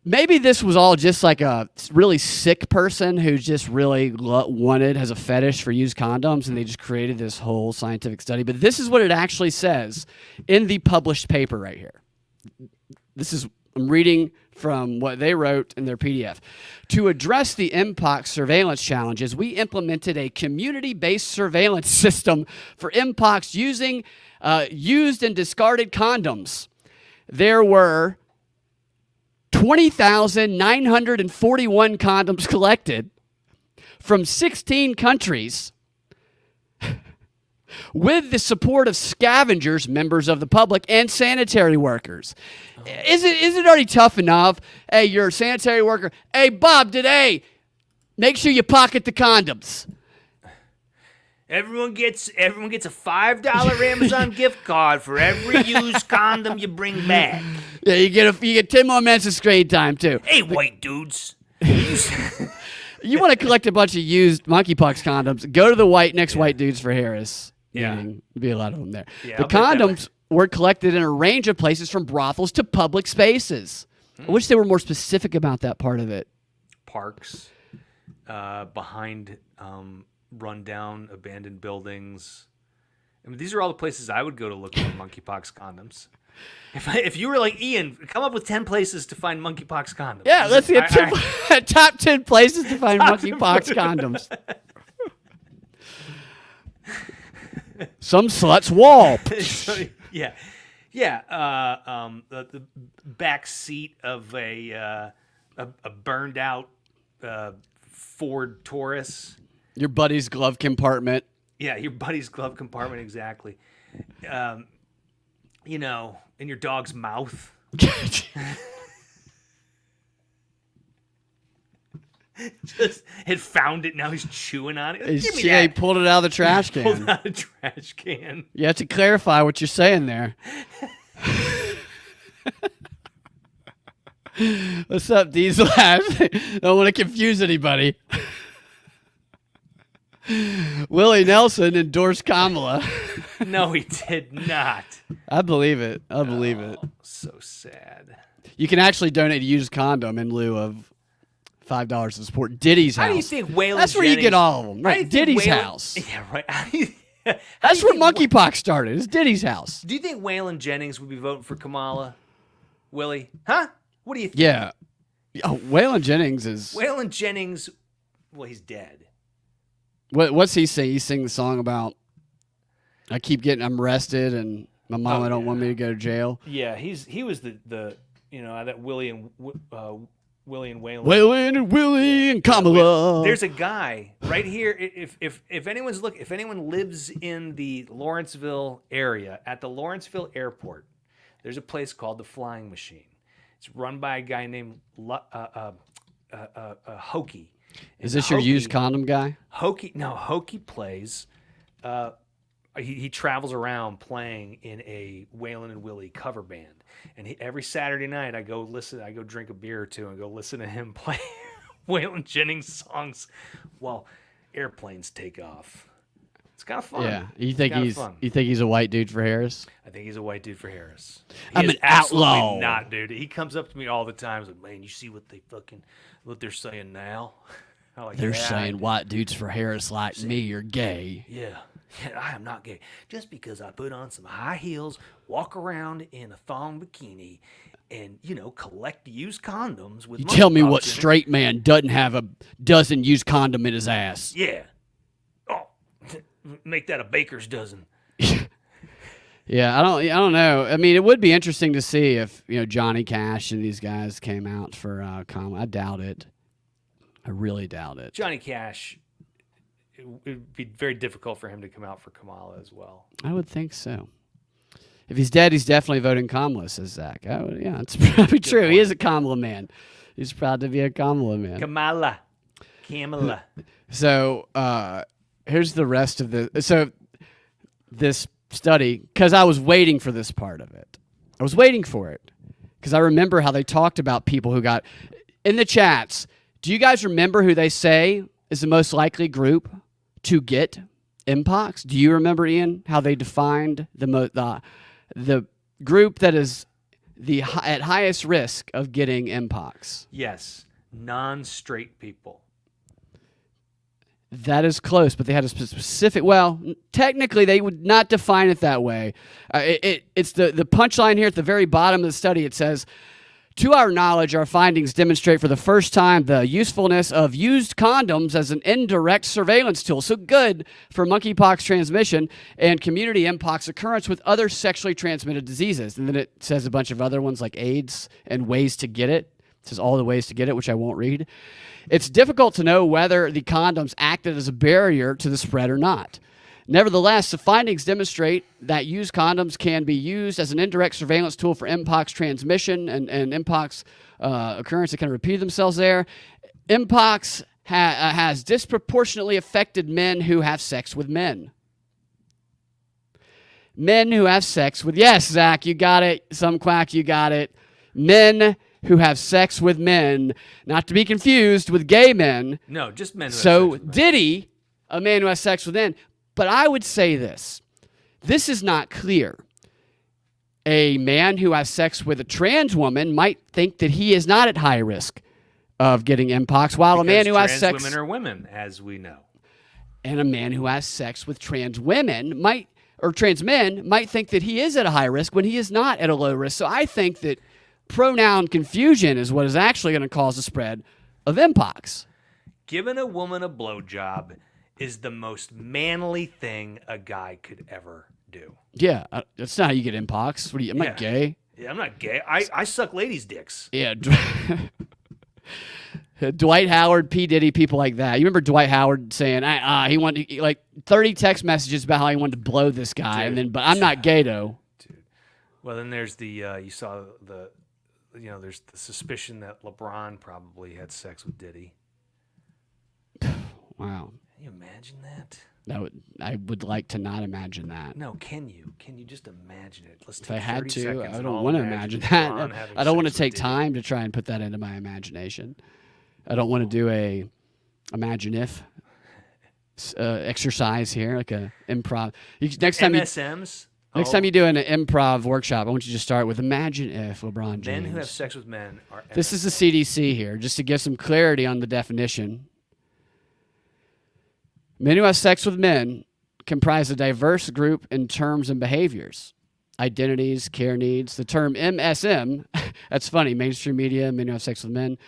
Maybe this was all just like a really sick person who just really has a fetish for used condoms, and they just created this whole scientific study. But this is what it actually says in the published paper right here. I'm reading from what they wrote in their PDF. To address the Mpox surveillance challenges, we implemented a community-based surveillance system for Mpox using used and discarded condoms. There were 20,941 condoms collected from 16 countries with the support of scavengers, members of the public, and sanitary workers. Is it already tough enough? Hey, you're a sanitary worker. Hey, Bob, today, make sure you pocket the condoms. Everyone gets a $5 Amazon gift card for every used condom you bring back. Yeah, you get 10 more minutes of screen time too. Hey, white dudes. You want to collect a bunch of used monkeypox condoms? Go to the next white dudes for Harris. Yeah. There'll be a lot of them there. Yeah, the I'll put it that condoms were collected in a range of places, from brothels to public spaces. I wish they were more specific about that part of it. Parks, behind rundown, abandoned buildings. I mean, these are all the places I would go to look for monkeypox condoms. If you were like, Ian, come up with 10 places to find monkeypox condoms. Yeah, let's see. Top 10 places to find monkeypox condoms. Some slut's wall. Yeah. The back seat of a burned out Ford Taurus. Your buddy's glove compartment. Yeah, your buddy's glove compartment, exactly. You know, in your dog's mouth. Just had found it. Now he's chewing on it. Give me that. He pulled it out of the trash can. Pulled it out of the trash can. You have to clarify what you're saying there. What's up, Diesel Ash? Don't want to confuse anybody. Willie Nelson endorsed Kamala. No, he did not. I believe it. I believe it. So sad. You can actually donate a used condom in lieu of $5 to support Diddy's house. How do you think Waylon That's where you Jennings- get all of them, How do you right? think Diddy's Waylon- house. Yeah, right. How do you That's where think monkeypox started. It's Diddy's house. Do you think Waylon Jennings would be voting for Kamala? Willie? Huh? What do you think? Yeah. Oh, Waylon Jennings is. Waylon Jennings, well, he's dead. What's he sing? He sing the song about I'm arrested and my mama don't want me to go to jail. Yeah, he was the that Willie and Waylon. Waylon and Willie and Kamala. There's a guy right here. If anyone lives in the Lawrenceville area, at the Lawrenceville airport, there's a place called the Flying Machine. It's run by a guy named Hokey. Is this your used condom guy? Hokey plays. He travels around playing in a Waylon and Willie cover band, and every Saturday night I go drink a beer or two and go listen to him play Waylon Jennings songs while airplanes take off. It's kind of fun. Yeah, you think he's a white dude for Harris? I think he's a white dude for Harris. I'm an outlaw. Not, dude. He comes up to me all the time. He's like, man, you see what they're saying now? I'm like, They're yeah, saying white dudes for Harris like me are gay. Yeah, I am not gay. Just because I put on some high heels, walk around in a thong bikini, and collect used condoms with. You tell me what monkeypox in it. straight man doesn't use condom in his ass. Yeah. Oh, make that a baker's dozen. Yeah, I don't know. I mean, it would be interesting to see if Johnny Cash and these guys came out for Kamala. I doubt it. I really doubt it. Johnny Cash. It would be very difficult for him to come out for Kamala as well. I would think so. If he's dead, he's definitely voting Kamala, says Zach. Yeah, it's probably true. point. He is a Kamala man. He's proud to be a Kamala man. Kamala. So here's the rest of this study, because I was waiting for this part of it. I was waiting for it because I remember how they talked about people who got in the chats. Do you guys remember who they say is the most likely group to get Mpox? Do you remember, Ian, how they defined the group that is at highest risk of getting Mpox? Yes, non-straight people. That is close, but they had a specific. Well, technically, they would not define it that way. It's the punchline here at the very bottom of the study. It says, to our knowledge, our findings demonstrate for the first time the usefulness of used condoms as an indirect surveillance tool. So good for monkeypox transmission and community Mpox occurrence with other sexually transmitted diseases. And then it says a bunch of other ones like AIDS and ways to get it. It says all the ways to get it, which I won't read. It's difficult to know whether the condoms acted as a barrier to the spread or not. Nevertheless, the findings demonstrate that used condoms can be used as an indirect surveillance tool for Mpox transmission and Mpox occurrence that kind of repeat themselves there. Mpox has disproportionately affected men who have sex with men. Men who have sex with, yes, Zach, you got it. Some quack, you got it. Men who have sex with men, not to be confused with gay men. No, just men who have sex So with men. Diddy, a man who has sex with men. But I would say this. This is not clear. A man who has sex with a trans woman might think that he is not at high risk of getting Mpox, while a man who has sex... women are women, as we know. And a man who has sex with trans women trans men might think that he is at a high risk when he is not at a low risk. So I think that pronoun confusion is what is actually going to cause the spread of Mpox. Giving a woman a blowjob is the most manly thing a guy could ever do. Yeah, that's not how you get Mpox. What are you? I'm not gay. Yeah, I'm not gay. I suck ladies' dicks. Yeah. Dwight Howard, P. Diddy, people like that. You remember Dwight Howard saying, he wanted like 30 text messages about how he wanted to blow this guy, Dude. and then, but I'm not gay though. Dude. Well, then there's the you saw the, there's the suspicion that LeBron probably had sex with Diddy. Wow. Can you imagine that? I would like to not imagine that. No, can you? Can you just imagine it? Let's If take I had 30 to, seconds I and don't all want to imagine LeBron that. having I don't want to sex with take Diddy. time to try and put that into my imagination. I don't want to do a imagine if exercise here, like a improv. Next time MSMs. Next time you do an improv workshop, I want you to start with imagine if LeBron James. Men who have sex with men are. This is the CDC here, just to give some clarity on the definition. Men who have sex with men comprise a diverse group in terms and behaviors, identities, care needs. The term MSM, that's funny, mainstream media, men who have sex with men,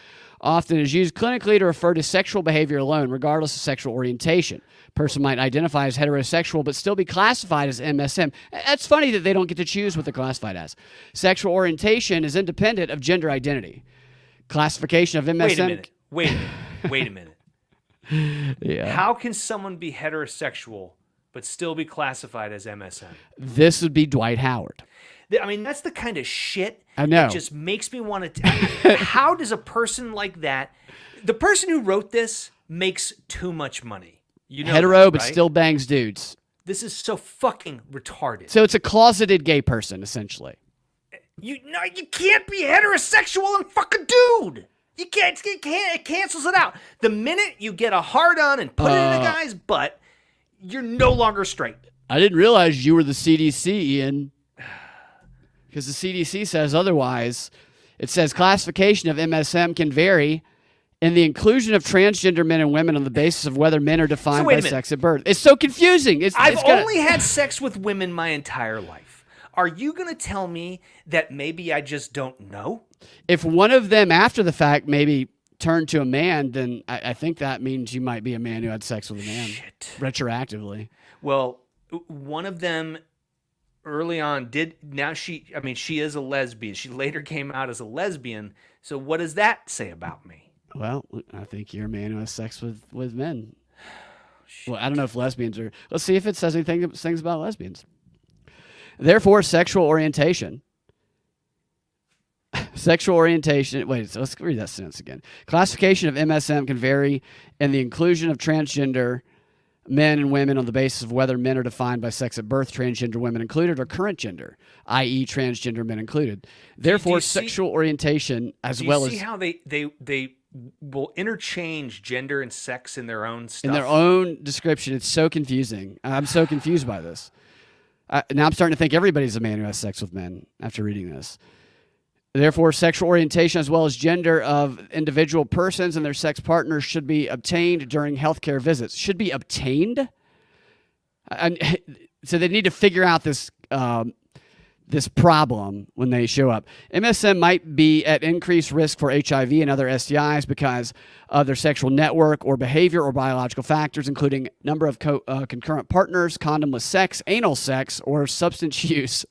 often is used clinically to refer to sexual behavior alone, regardless of sexual orientation. A person might identify as heterosexual but still be classified as MSM. That's funny that they don't get to choose what they're classified as. Sexual orientation is independent of gender identity. Classification of MSM... Wait a minute. Yeah. How can someone be heterosexual but still be classified as MSM? This would be Dwight Howard. I mean, that's the kind of shit I know. that just makes me want to... How does a person like that... The person who wrote this makes too much money. You know Hetero, that, but right? still bangs dudes. This is so fucking retarded. So it's a closeted gay person, essentially. You can't be heterosexual and fuck a dude. You can't. It cancels it out. The minute you get a hard on and put it in a guy's butt, you're no longer straight. I didn't realize you were the CDC, Ian. Because the CDC says otherwise. It says classification of MSM can vary in the inclusion of transgender men and women on the basis of whether men are defined wait a by minute. sex at birth. It's so confusing. I've only had sex with women my entire life. Are you going to tell me that maybe I just don't know? If one of them, after the fact, maybe turned to a man, then I think that means you might be a man who had sex with a man. Shit. Retroactively. Well, one of them early on did. Now she is a lesbian. She later came out as a lesbian. So what does that say about me? Well, I think you're a man who has sex with men. Well, I don't know if lesbians are... Let's see if it says things about lesbians. Therefore, sexual orientation. Sexual orientation... Wait, so let's read that sentence again. Classification of MSM can vary in the inclusion of transgender men and women on the basis of whether men are defined by sex at birth, transgender women included, or current gender, i.e. transgender men included. Therefore, sexual orientation as well as... Do you see how they will interchange gender and sex in their own stuff? In their own description. It's so confusing. I'm so confused by this. Now I'm starting to think everybody's a man who has sex with men after reading this. Therefore, sexual orientation as well as gender of individual persons and their sex partners should be obtained during healthcare visits. Should be obtained? So they need to figure out this this problem when they show up. MSM might be at increased risk for HIV and other STIs because of their sexual network or behavior or biological factors, including number of concurrent partners, condomless sex, anal sex, or substance use.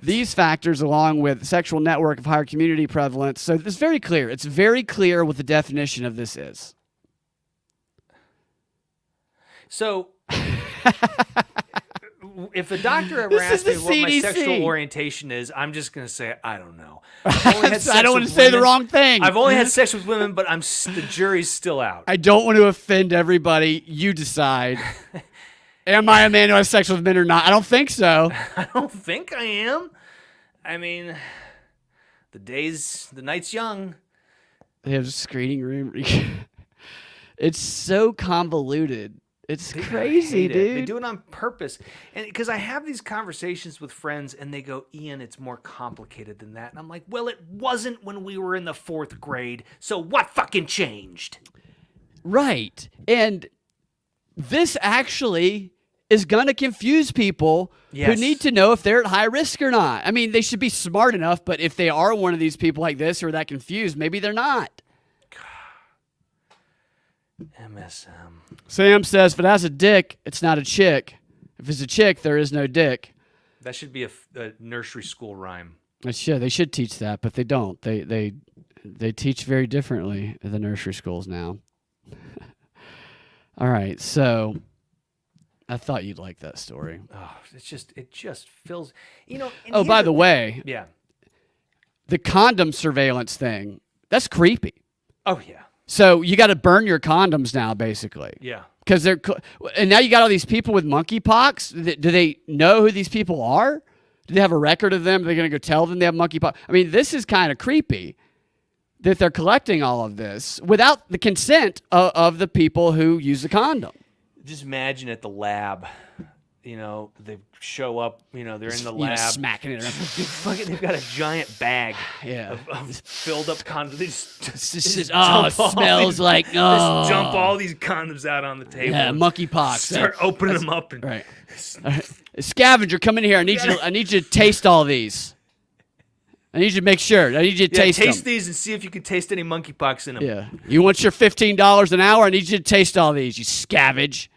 These factors, along with sexual network of higher community prevalence. So it's very clear. It's very clear what the definition of this is. So... If a doctor ever asks me what my sexual orientation is, I'm just going to say, I don't know. I don't want to say the wrong thing. I've only had sex with women, but the jury's still out. I don't want to offend everybody. You decide. Am I a man who has sex with men or not? I don't think so. I don't think I am. I mean, the night's young. They have a screening room. It's so convoluted. It's crazy, dude. They do it on purpose. And because I have these conversations with friends and they go, Ian, it's more complicated than that. And I'm like, well, it wasn't when we were in the 4th grade. So what fucking changed? Right. And this actually is going to confuse people who need to know if they're at high risk or not. I mean, they should be smart enough, but if they are one of these people like this who are that confused, maybe they're not. MSM. Sam says, if it has a dick, it's not a chick. If it's a chick, there is no dick. That should be a nursery school rhyme. They should teach that, but they don't. They They teach very differently at the nursery schools now. All right, so I thought you'd like that story. Oh, it just fills, you know. Oh, by the way, yeah. the condom surveillance thing, that's creepy. Oh yeah. So you got to burn your condoms now, basically. Yeah. Because and now you got all these people with monkeypox. Do they know who these people are? Do they have a record of them? Are they going to go tell them they have monkeypox? I mean, this is kind of creepy that they're collecting all of this without the consent of the people who use the condom. Just imagine at the lab, you know, they show up, you know, they're in the lab. Smacking it around. They've got a giant bag Yeah. of filled up condoms. They just Oh, it smells like, Just dump all these condoms out on the table. Yeah, and monkeypox. Start opening them up. And Right. Scavenger, come in here. I need you to taste all these. I need you to make sure. I need you to taste them. these and see if you can taste any monkeypox in them. Yeah. You want your $15 an hour? I need you to taste all these, you scavenge.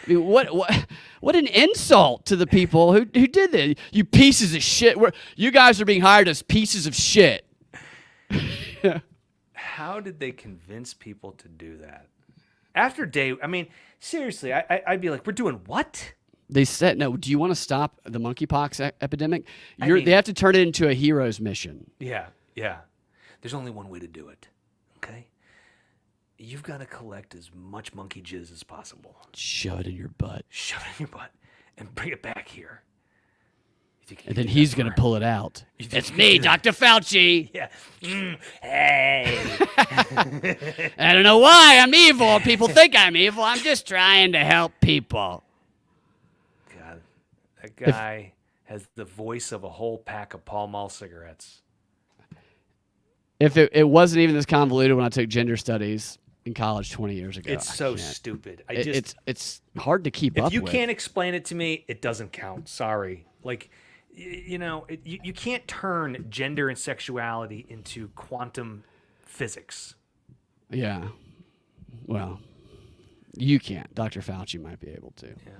I mean, what an insult to the people who did this. You pieces of shit. You guys are being hired as pieces of shit. How did they convince people to do that? After I mean, seriously, I'd be like, we're doing what? They said, no, do you want to stop the monkeypox epidemic? I mean- They have to turn it into a hero's mission. Yeah, yeah. There's only one way to do it, okay? You've got to collect as much monkey jizz as possible. Shove it in your butt. Shove it in your butt and bring it back here. And then he's going to pull it out. It's me, Dr. Fauci. Yeah. Hey. I don't know why I'm evil. People think I'm evil. I'm just trying to help people. God, that guy has the voice of a whole pack of Pall Mall cigarettes. If it wasn't even this convoluted when I took gender studies in college 20 years ago. It's so stupid. It's hard to keep up with. If you can't explain it to me, it doesn't count. Sorry. Like, you know, you can't turn gender and sexuality into quantum physics. Yeah. Well, you can't. Dr. Fauci might be able to. Yeah.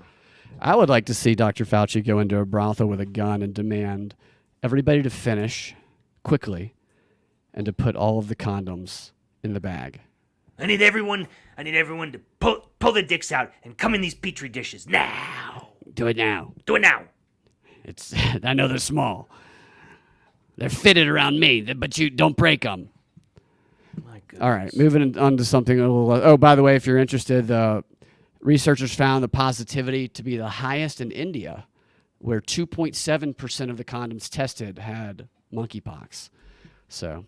I would like to see Dr. Fauci go into a brothel with a gun and demand everybody to finish quickly and to put all of the condoms in the bag. I need everyone to pull their dicks out and come in these petri dishes now. Do it now. Do it now. I know they're small. They're fitted around me, but you don't break them. My goodness. All right, moving on to something a little. Oh, by the way, if you're interested, researchers found the positivity to be the highest in India, where 2.7% of the condoms tested had monkeypox. So,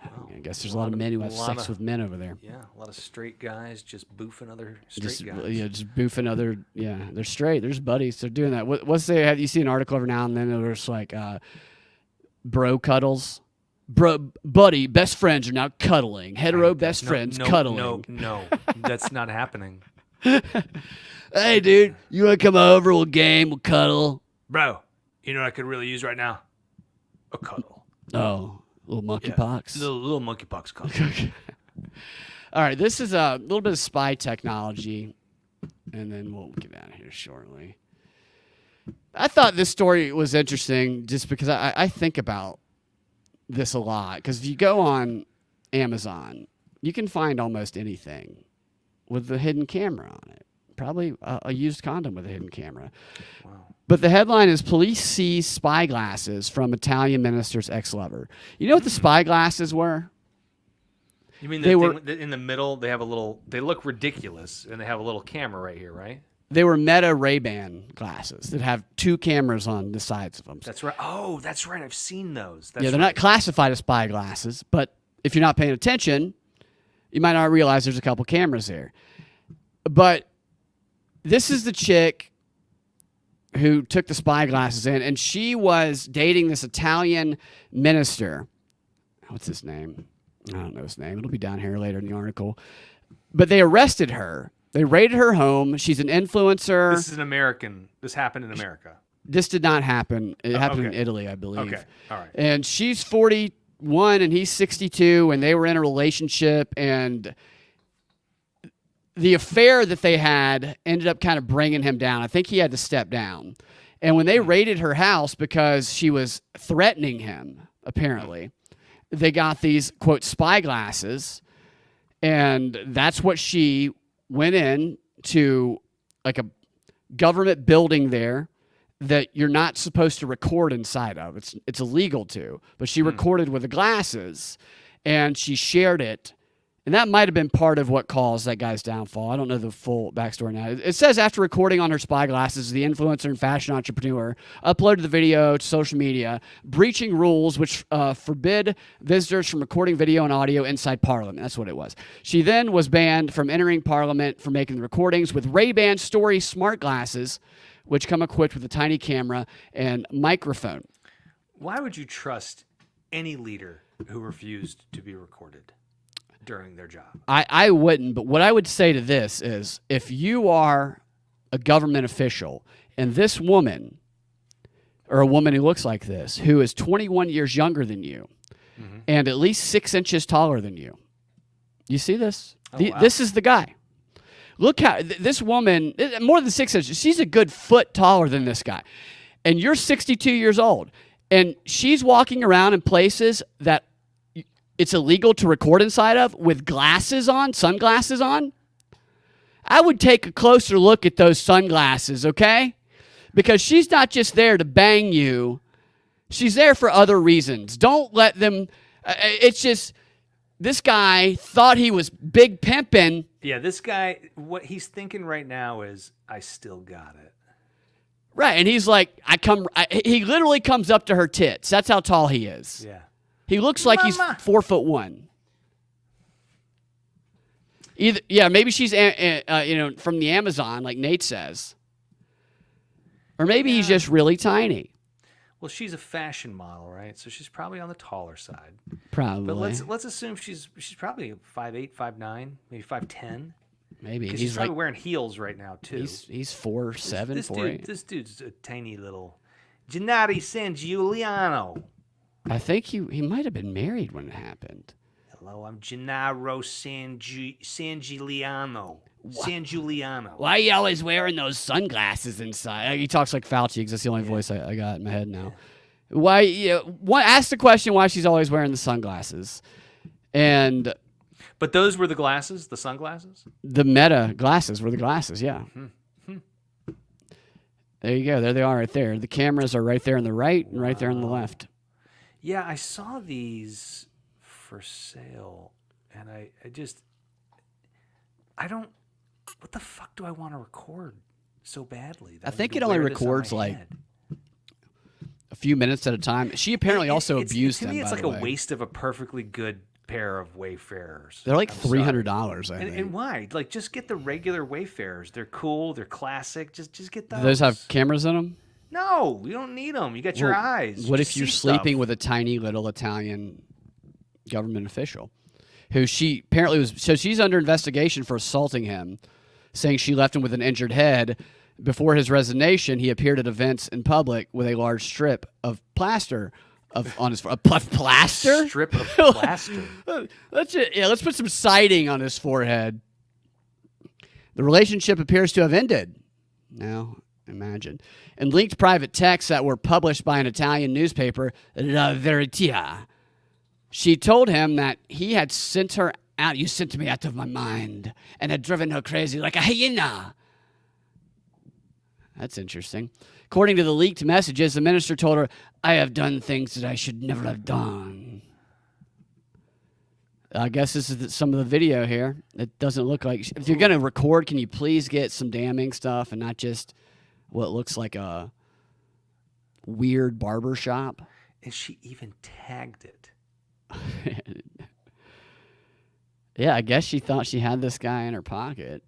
I guess there's a lot of men who have sex with men over there. Yeah, a lot of straight guys just boofing other straight Just, guys. yeah, just boofing other. Yeah, they're straight. There's buddies. They're doing that. What's they have? You see an article every now and then. There's like bro cuddles. Buddy, best friends are now cuddling. Hetero best friends cuddling. No, that's not happening. Hey, dude, you want to come over? We'll game. We'll cuddle. Bro, you know what I could really use right now? A cuddle. Oh, little monkeypox. Little monkeypox cuddle. All right, this is a little bit of spy technology, and then we'll get out of here shortly. I thought this story was interesting just because I think about this a lot. Because if you go on Amazon, you can find almost anything with a hidden camera on it. Probably a used condom with a hidden camera. Wow. But the headline is Police Seize Spy Glasses from Italian Minister's Ex-Lover. You know what the spy glasses were? You mean They were in the middle? They have a little. They look ridiculous, and they have a little camera right here, right? They were Meta Ray-Ban glasses that have two cameras on the sides of them. That's right. Oh, that's right. I've seen those. They're not classified as spy glasses, but if you're not paying attention, you might not realize there's a couple cameras there. But this is the chick who took the spy glasses in, and she was dating this Italian minister. What's his name? I don't know his name. It'll be down here later in the article. But they arrested her. They raided her home. She's an influencer. This is an American. This happened in America. This did not happen. It happened in okay. Italy, I believe. Okay, all right. And she's 41 and he's 62, and they were in a relationship, and the affair that they had ended up kind of bringing him down. I think he had to step down. And when they raided her house because she was threatening him, apparently. They got these, quote, spy glasses, and that's what she went in to, like a government building there that you're not supposed to record inside of. It's illegal to, but she recorded with the glasses, and she shared it. And that might have been part of what caused that guy's downfall. I don't know the full backstory now. It says after recording on her spy glasses, the influencer and fashion entrepreneur uploaded the video to social media, breaching rules which forbid visitors from recording video and audio inside Parliament. That's what it was. She then was banned from entering Parliament for making the recordings with Ray-Ban Story smart glasses, which come equipped with a tiny camera and microphone. Why would you trust any leader who refused to be recorded during their job? I wouldn't, but what I would say to this is if you are a government official and this woman, or a woman who looks like this, who is 21 years younger than you and at least 6 inches taller than you, you see this? Wow. This is the guy. Look how this woman, more than 6 inches, she's a good foot taller than this guy. And you're 62 years old. And she's walking around in places that it's illegal to record inside of with glasses on, sunglasses on. I would take a closer look at those sunglasses, okay? Because she's not just there to bang you. She's there for other reasons. Don't let them, it's just, this guy thought he was big pimping. Yeah, this guy, what he's thinking right now is, I still got it. Right, and he's like, he literally comes up to her tits. That's how tall he is. Yeah. He looks like he's 4'1". Maybe she's from the Amazon, like Nate says, or maybe he's just really tiny. Well, she's a fashion model, right? So she's probably on the taller side. Probably. But let's assume she's probably 5'8", 5'9", maybe 5'10". Maybe Because she's probably wearing heels right now too. He's 4'7", 4'8". This dude's a tiny little Gennady San Giuliano. I think he might have been married when it happened. Hello, I'm Gennaro San Giuliano. San Giuliano. Why are you always wearing those sunglasses inside? He talks like Fauci because that's the only voice I got in my head now. Why? Ask the question why she's always wearing the sunglasses. But those were the glasses, the sunglasses? The Meta glasses were the glasses, yeah. There you go. There they are right there. The cameras are right there on the right and right there on the left. Yeah, I saw these for sale, and I don't, what the fuck do I want to record so badly? I think it only records like a few minutes at a time. She apparently also abused them. To me, it's like a waste of a perfectly good pair of Wayfarers. They're like $300, I think. And why? Like, just get the regular Wayfarers. They're cool. They're classic. Just get those. Do those have cameras in them? No, you don't need them. You got your eyes. What if you're sleeping with a tiny little Italian government official who she apparently was? So she's under investigation for assaulting him, saying she left him with an injured head. Before his resignation, he appeared at events in public with a large strip of plaster on his plaster. Strip of plaster. Let's put some siding on his forehead. The relationship appears to have ended. Now, imagine. And linked private texts that were published by an Italian newspaper, La Verità. She told him that he had sent her out. You sent me out of my mind and had driven her crazy like a hyena. That's interesting. According to the leaked messages, the minister told her, I have done things that I should never have done. I guess this is some of the video here. It doesn't look like... If you're going to record, can you please get some damning stuff and not just what looks like a weird barber shop? And she even tagged it. Yeah, I guess she thought she had this guy in her pocket.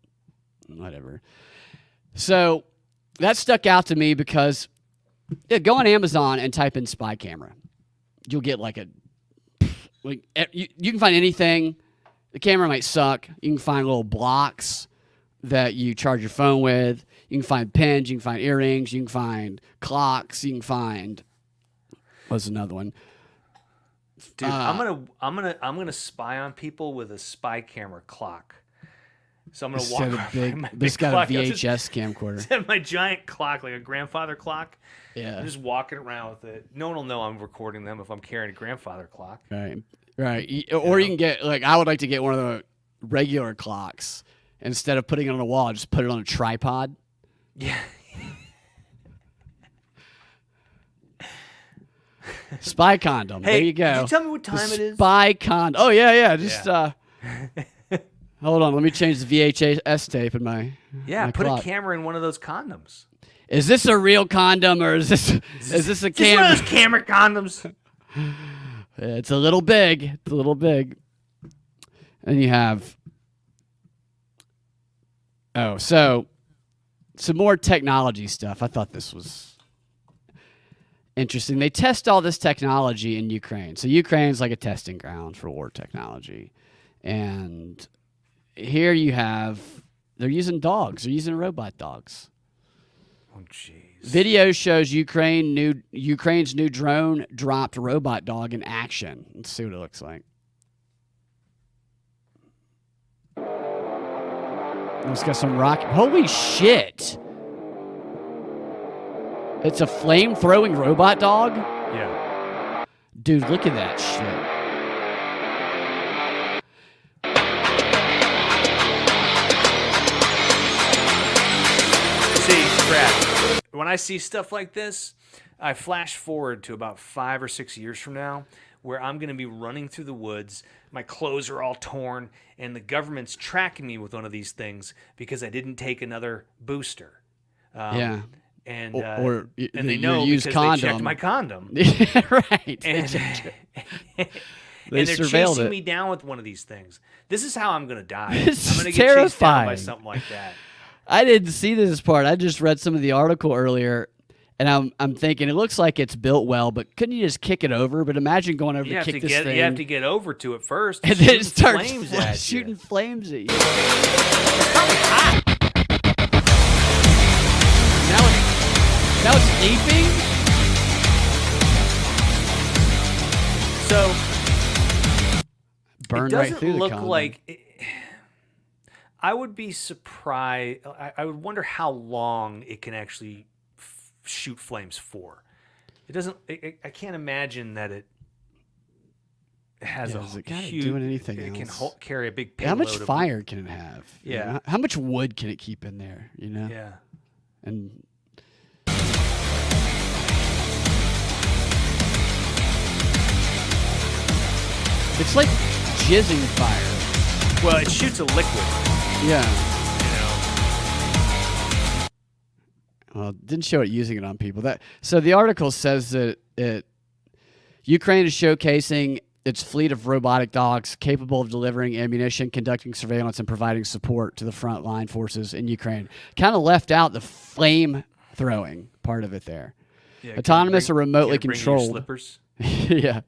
Whatever. So that stuck out to me because go on Amazon and type in spy camera. You'll get you can find anything. The camera might suck. You can find little blocks that you charge your phone with. You can find pins. You can find earrings. You can find clocks. You can find what's another one? Dude, I'm gonna spy on people with a spy camera clock. So I'm gonna This walk got a around big. my This big got clock. a I'll just VHS camcorder. have my giant clock, like a grandfather clock. Yeah. I'm just walking around with it. No one will know I'm recording them if I'm carrying a grandfather clock. Right. Or you can get like I would like to get one of the regular clocks instead of putting it on a wall. Just put it on a tripod. Yeah. Spy condom. Hey, there you go. Can you tell me what time it is? Spy condom. Oh yeah. Just hold on. Let me change the VHS tape in my Yeah, my put clock. a camera in one of those condoms. Is this a real condom or is this a Is this one camera? of those camera condoms? It's a little big. It's a little big. And you have so some more technology stuff. I thought this was interesting. They test all this technology in Ukraine. So Ukraine's like a testing ground for war technology. And here you have they're using dogs. They're using robot dogs. Oh jeez. Video shows Ukraine's new drone dropped robot dog in action. Let's see what it looks like. It's got some rock. Holy shit! It's a flame-throwing robot dog? Yeah. Dude, look at that shit. See, Brad, when I see stuff like this, I flash forward to about 5 or 6 years from now where I'm going to be running through the woods, my clothes are all torn, and the government's tracking me with one of these things because I didn't take another booster. Yeah. And Or and they your know used because they checked condom. my condom. Right. And, They and they're surveilled chasing it. me down with one of these things. This is how I'm going to die. This I'm going to is get chased down by terrifying. something like that. I didn't see this part. I just read some of the article earlier, and I'm thinking it looks like it's built well, but couldn't you just kick it over? But imagine going over You to have kick to this get thing, you have to get over to it first, and then it shooting starts flames at you. shooting flames at you. Now it's leaping. So Burned it right doesn't through the look condom. like. I would be surprised. I would wonder how long it can actually shoot flames for. It doesn't. I can't imagine that it has Yeah, a is it kinda huge. doing anything it can else? carry a big How payload. much of- fire can it have? You Yeah. know? How much wood can it keep in there? You know. Yeah. And it's like jizzing fire. Well, it shoots a liquid. Yeah. You know. Well, it didn't show it using it on people. So the article says that Ukraine is showcasing its fleet of robotic dogs capable of delivering ammunition, conducting surveillance, and providing support to the frontline forces in Ukraine. Kind of left out the flame throwing part of it there. Yeah, Autonomous or remotely can you bring your controlled. slippers. Yeah.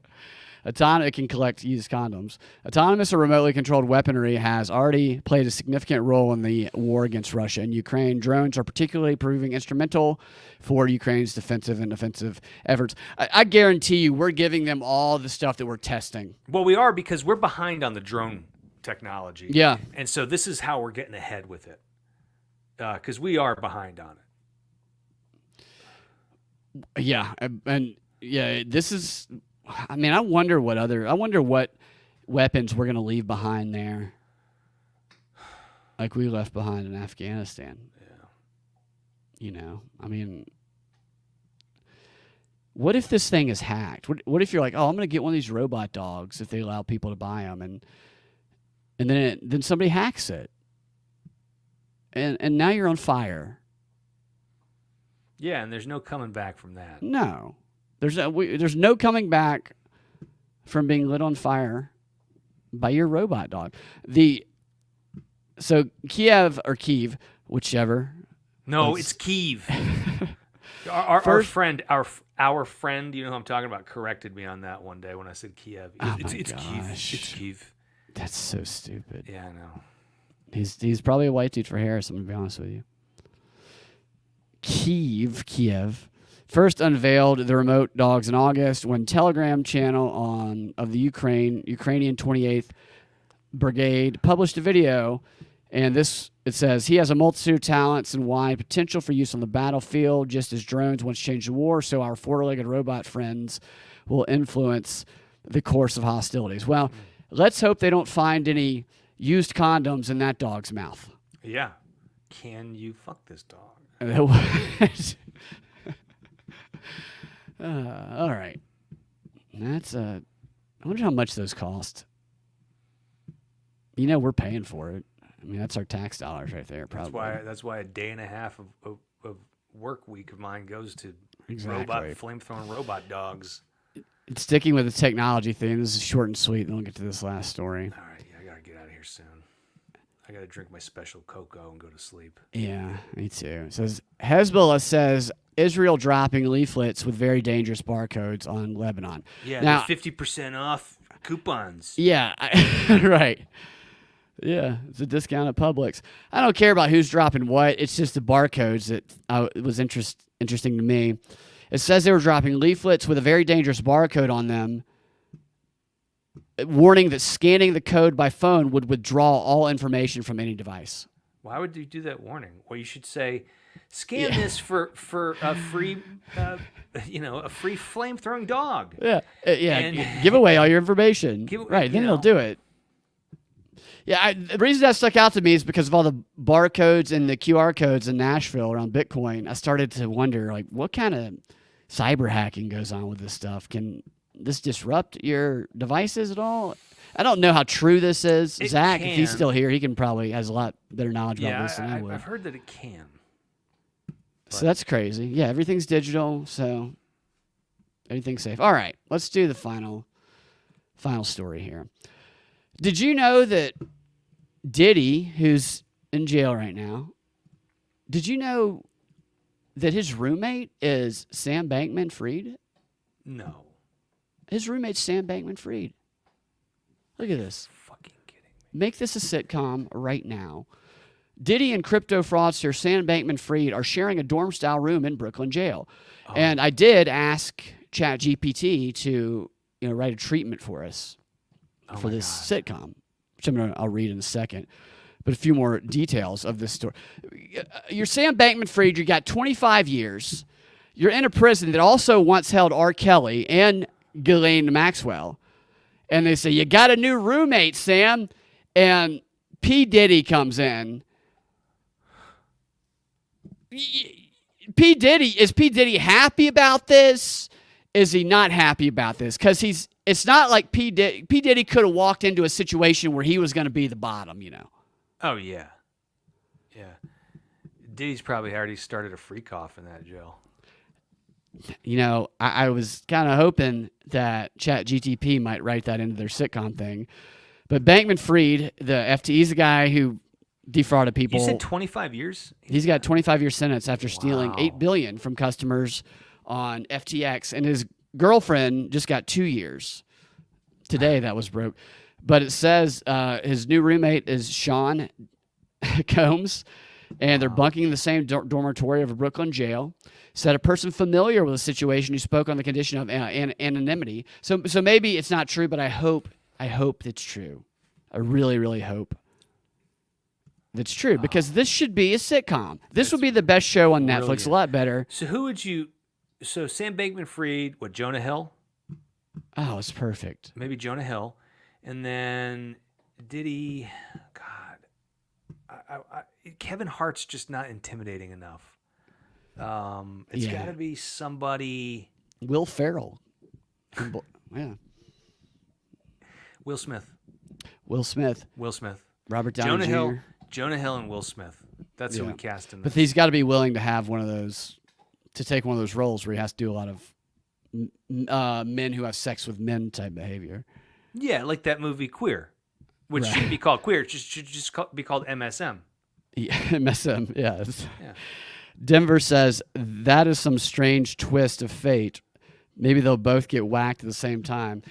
It can collect used condoms. Autonomous or remotely controlled weaponry has already played a significant role in the war against Russia and Ukraine. Drones are particularly proving instrumental for Ukraine's defensive and offensive efforts. I guarantee you we're giving them all the stuff that we're testing. Well, we are because we're behind on the drone technology. Yeah. And so this is how we're getting ahead with it. Because we are behind on it. Yeah. And yeah, this is... I mean, I wonder what weapons we're going to leave behind there. Like we left behind in Afghanistan. Yeah. You know, I mean, what if this thing is hacked? What if you're like, oh, I'm going to get one of these robot dogs if they allow people to buy them, and then somebody hacks it, and now you're on fire. Yeah, and there's no coming back from that. No, there's no coming back from being lit on fire by your robot dog. So Kiev, whichever. No, it's Kiev. Our friend, our friend, you know who I'm talking about, corrected me on that one day when I said Kiev. It's Kiev. It's Kiev. That's so stupid. Yeah, I know. He's probably a white dude for Harris, I'm going to be honest with you. Kiev first unveiled the remote dogs in August when Telegram channel of the Ukrainian 28th Brigade published a video And it says, he has a multitude of talents and wide potential for use on the battlefield. Just as drones once changed the war, so our four-legged robot friends will influence the course of hostilities. Well, let's hope they don't find any used condoms in that dog's mouth. Yeah. Can you fuck this dog? All right. That's I wonder how much those cost. We're paying for it. I mean, that's our tax dollars right there, probably. That's why a day and a half of work week of mine goes to Exactly. flamethrowing robot dogs. It's sticking with the technology thing. This is short and sweet. Then we'll get to this last story. All right, I gotta get out of here soon. I gotta drink my special cocoa and go to sleep. Yeah, me too. It says Hezbollah says Israel dropping leaflets with very dangerous barcodes on Lebanon. Yeah, now 50% off coupons. Yeah, right. Yeah, it's a discount at Publix. I don't care about who's dropping what. It's just the barcodes that was interesting to me. It says they were dropping leaflets with a very dangerous barcode on them, warning that scanning the code by phone would withdraw all information from any device. Why would you do that warning? Well, you should say, scan this for a free, a free flamethrowing dog. Yeah, and give away all your information. Then they'll do it. Yeah, the reason that stuck out to me is because of all the barcodes and the QR codes in Nashville around Bitcoin. I started to wonder, like, what kind of cyber hacking goes on with this stuff? Can this disrupt your devices at all? I don't know how true this is. Zach, if he's still here, he has a lot better knowledge about this than I would. I've heard that it can. So that's crazy. Yeah, everything's digital, so everything's safe. All right, let's do the final story here. Did you know that Diddy, who's in jail right now, did you know that his roommate is Sam Bankman-Fried? No. His roommate's Sam Bankman-Fried. Look at this. Fucking kidding me. Make this a sitcom right now. Diddy and crypto fraudster Sam Bankman-Fried are sharing a dorm-style room in Brooklyn jail. Oh. And I did ask ChatGPT to write a treatment for us. For this sitcom, which I'll read in a second, but a few more details of this story. You're Sam Bankman-Fried. You got 25 years. You're in a prison that also once held R. Kelly and Ghislaine Maxwell, and they say you got a new roommate, Sam, and P. Diddy comes in. Is P. Diddy happy about this? Is he not happy about this? Because it's not like P. Diddy could have walked into a situation where he was going to be the bottom, Oh, yeah. Yeah. Diddy's probably already started a freak off in that jail. I was kind of hoping that ChatGPT might write that into their sitcom thing. But Bankman-Fried, the FT, he's the guy who defrauded people. You said 25 years? He's got a 25-year sentence after stealing $8 billion from customers on FTX, and his girlfriend just got 2 years. Today that was broke. But it says his new roommate is Sean Combs, and they're bunking in the same dormitory of a Brooklyn jail. Said a person familiar with the situation who spoke on the condition of anonymity. So maybe it's not true, but I hope it's true. I really, really hope that's true, because this should be a sitcom. This would be the best show on Netflix, brilliant. A lot better. So who would you... So Sam Bankman-Fried, Jonah Hill? Oh, it's perfect. Maybe Jonah Hill. And then Diddy... God. Kevin Hart's just not intimidating enough. It's got to be somebody... Will Ferrell. Yeah. Will Smith. Robert Downey Jr. Jonah Hill and Will Smith. That's who we cast in this. But he's got to be willing to have one of those... to take one of those roles where he has to do a lot of men who have sex with men type behavior. Yeah, like that movie Queer, which shouldn't be called Queer. It should just be called MSM. Yeah, MSM, yes. Yeah. Denver says, that is some strange twist of fate. Maybe they'll both get whacked at the same time.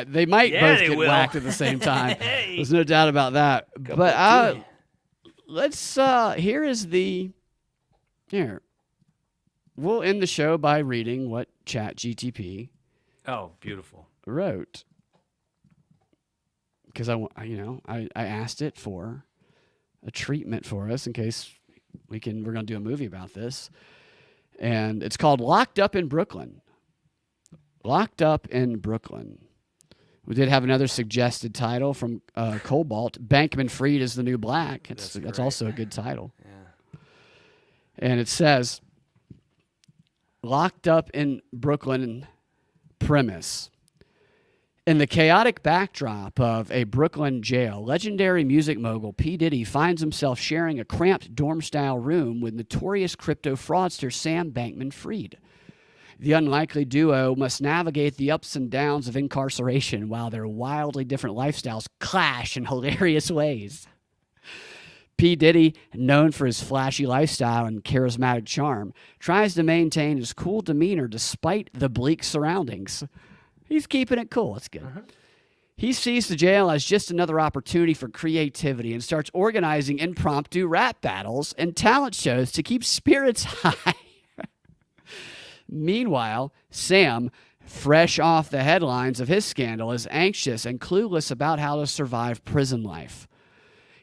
They might both get whacked at the same time. Hey. There's no doubt about that. But let's, here. We'll end the show by reading what ChatGPT wrote. Because I asked it for a treatment for us in case we're going to do a movie about this. And it's called Locked Up in Brooklyn. Locked Up in Brooklyn. We did have another suggested title from Cobalt. Bankman Freed is the New Black. That's also a good title. Yeah. And it says, Locked Up in Brooklyn premise. In the chaotic backdrop of a Brooklyn jail, legendary music mogul P. Diddy finds himself sharing a cramped dorm-style room with notorious crypto fraudster Sam Bankman-Fried. The unlikely duo must navigate the ups and downs of incarceration while their wildly different lifestyles clash in hilarious ways. P. Diddy, known for his flashy lifestyle and charismatic charm, tries to maintain his cool demeanor despite the bleak surroundings. He's keeping it cool. It's good. He sees the jail as just another opportunity for creativity and starts organizing impromptu rap battles and talent shows to keep spirits high. Meanwhile, Sam, fresh off the headlines of his scandal, is anxious and clueless about how to survive prison life.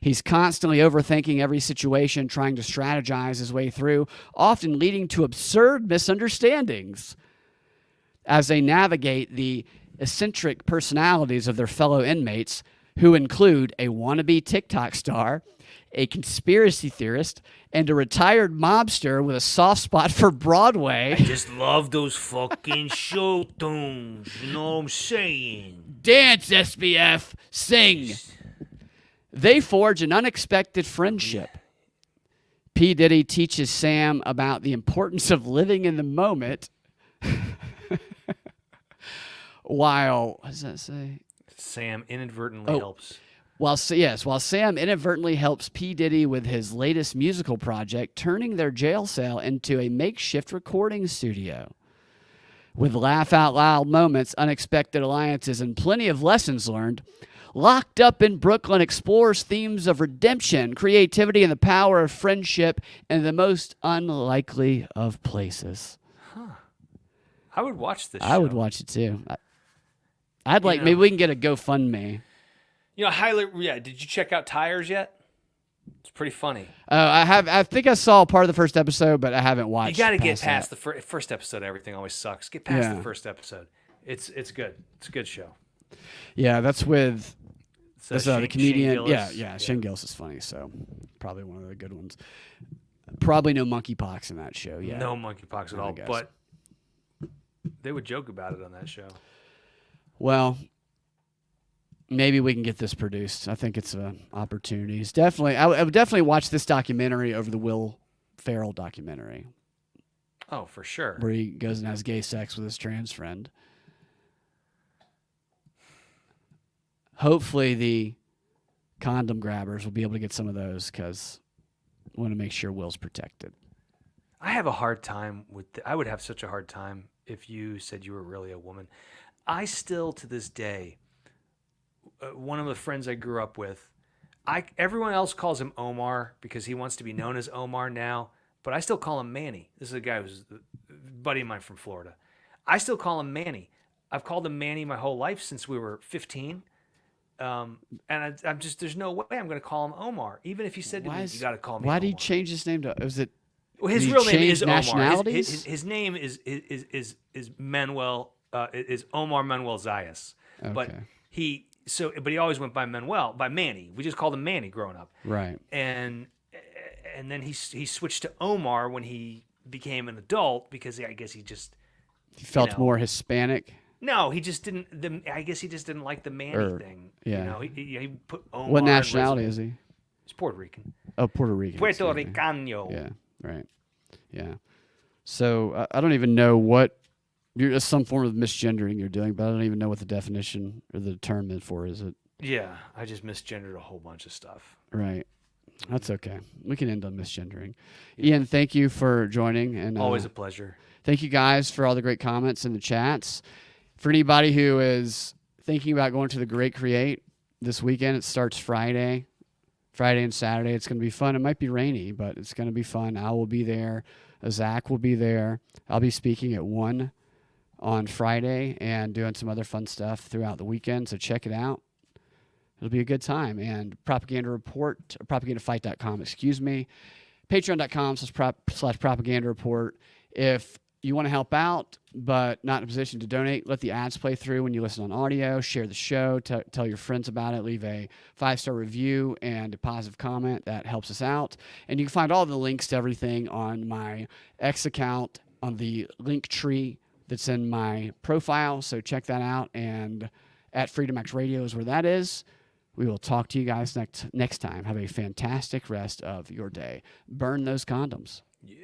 He's constantly overthinking every situation, trying to strategize his way through, often leading to absurd misunderstandings. As they navigate the eccentric personalities of their fellow inmates, who include a wannabe TikTok star, a conspiracy theorist, and a retired mobster with a soft spot for Broadway. I just love those fucking show tunes. You know what I'm saying? Dance, SBF, sing. They forge an unexpected friendship. P. Diddy teaches Sam about the importance of living in the moment. While, what does that say? Sam inadvertently helps. While Sam inadvertently helps P. Diddy with his latest musical project, turning their jail cell into a makeshift recording studio. With laugh-out-loud moments, unexpected alliances, and plenty of lessons learned, Locked Up in Brooklyn explores themes of redemption, creativity, and the power of friendship in the most unlikely of places. I would watch this show. I would watch it too. I'd like, maybe we can get a GoFundMe. Did you check out Tires yet? It's pretty funny. I think I saw part of the first episode, but I haven't watched. You got to get past the first episode. Everything always sucks. Get past the first episode. It's good. It's a good show. Yeah, that's with the comedian. Shane Shane Gillis is funny, so probably one of the good ones. Probably no monkeypox in that show. Yeah, no monkeypox at all. But they would joke about it on that show. Well, maybe we can get this produced. I think it's an opportunity. It's definitely. I would definitely watch this documentary over the Will Ferrell documentary. Oh, for sure. Where he goes and has gay sex with his trans friend. Hopefully, the condom grabbers will be able to get some of those because I want to make sure Will's protected. I have a hard time with. I would have such a hard time if you said you were really a woman. I still, to this day, one of the friends I grew up with, everyone else calls him Omar because he wants to be known as Omar now, but I still call him Manny. This is a guy who's a buddy of mine from Florida. I still call him Manny. I've called him Manny my whole life since we were 15. And I'm just, there's no way I'm going to call him Omar. Even if he said to me, you got to call me Why Omar. did he change his name to, was it? Well, his real name is Omar. Nationalities? His name is Manuel, is Omar Manuel Zayas. Okay. But he always went by Manny. We just called him Manny growing up. Right. And then he switched to Omar when he became an adult because I guess he felt more Hispanic. No, he just didn't. I guess he just didn't like the Manny thing. Yeah. He put Omar. What nationality is he? He's Puerto Rican. Oh, Puerto Rican. Puerto Ricano. Yeah. Right. Yeah. So I don't even know what. There's some form of misgendering you're doing, but I don't even know what the definition or the term is it? Yeah, I just misgendered a whole bunch of stuff. Right. That's okay. We can end on misgendering. Ian, thank you for joining. And always a pleasure. Thank you guys for all the great comments in the chats. For anybody who is thinking about going to the Great Create this weekend, it starts Friday and Saturday. It's going to be fun. It might be rainy, but it's going to be fun. I will be there. Zach will be there. I'll be speaking at 1 on Friday and doing some other fun stuff throughout the weekend. So check it out. It'll be a good time. And propagandafight.com, excuse me. Patreon.com/propaganda report. If you want to help out, but not in a position to donate, let the ads play through when you listen on audio. Share the show. Tell your friends about it. Leave a 5-star review and a positive comment. That helps us out. And you can find all the links to everything on my X account on the link tree that's in my profile. So check that out. And at Freedom X Radio is where that is. We will talk to you guys next time. Have a fantastic rest of your day. Burn those condoms. Yeah.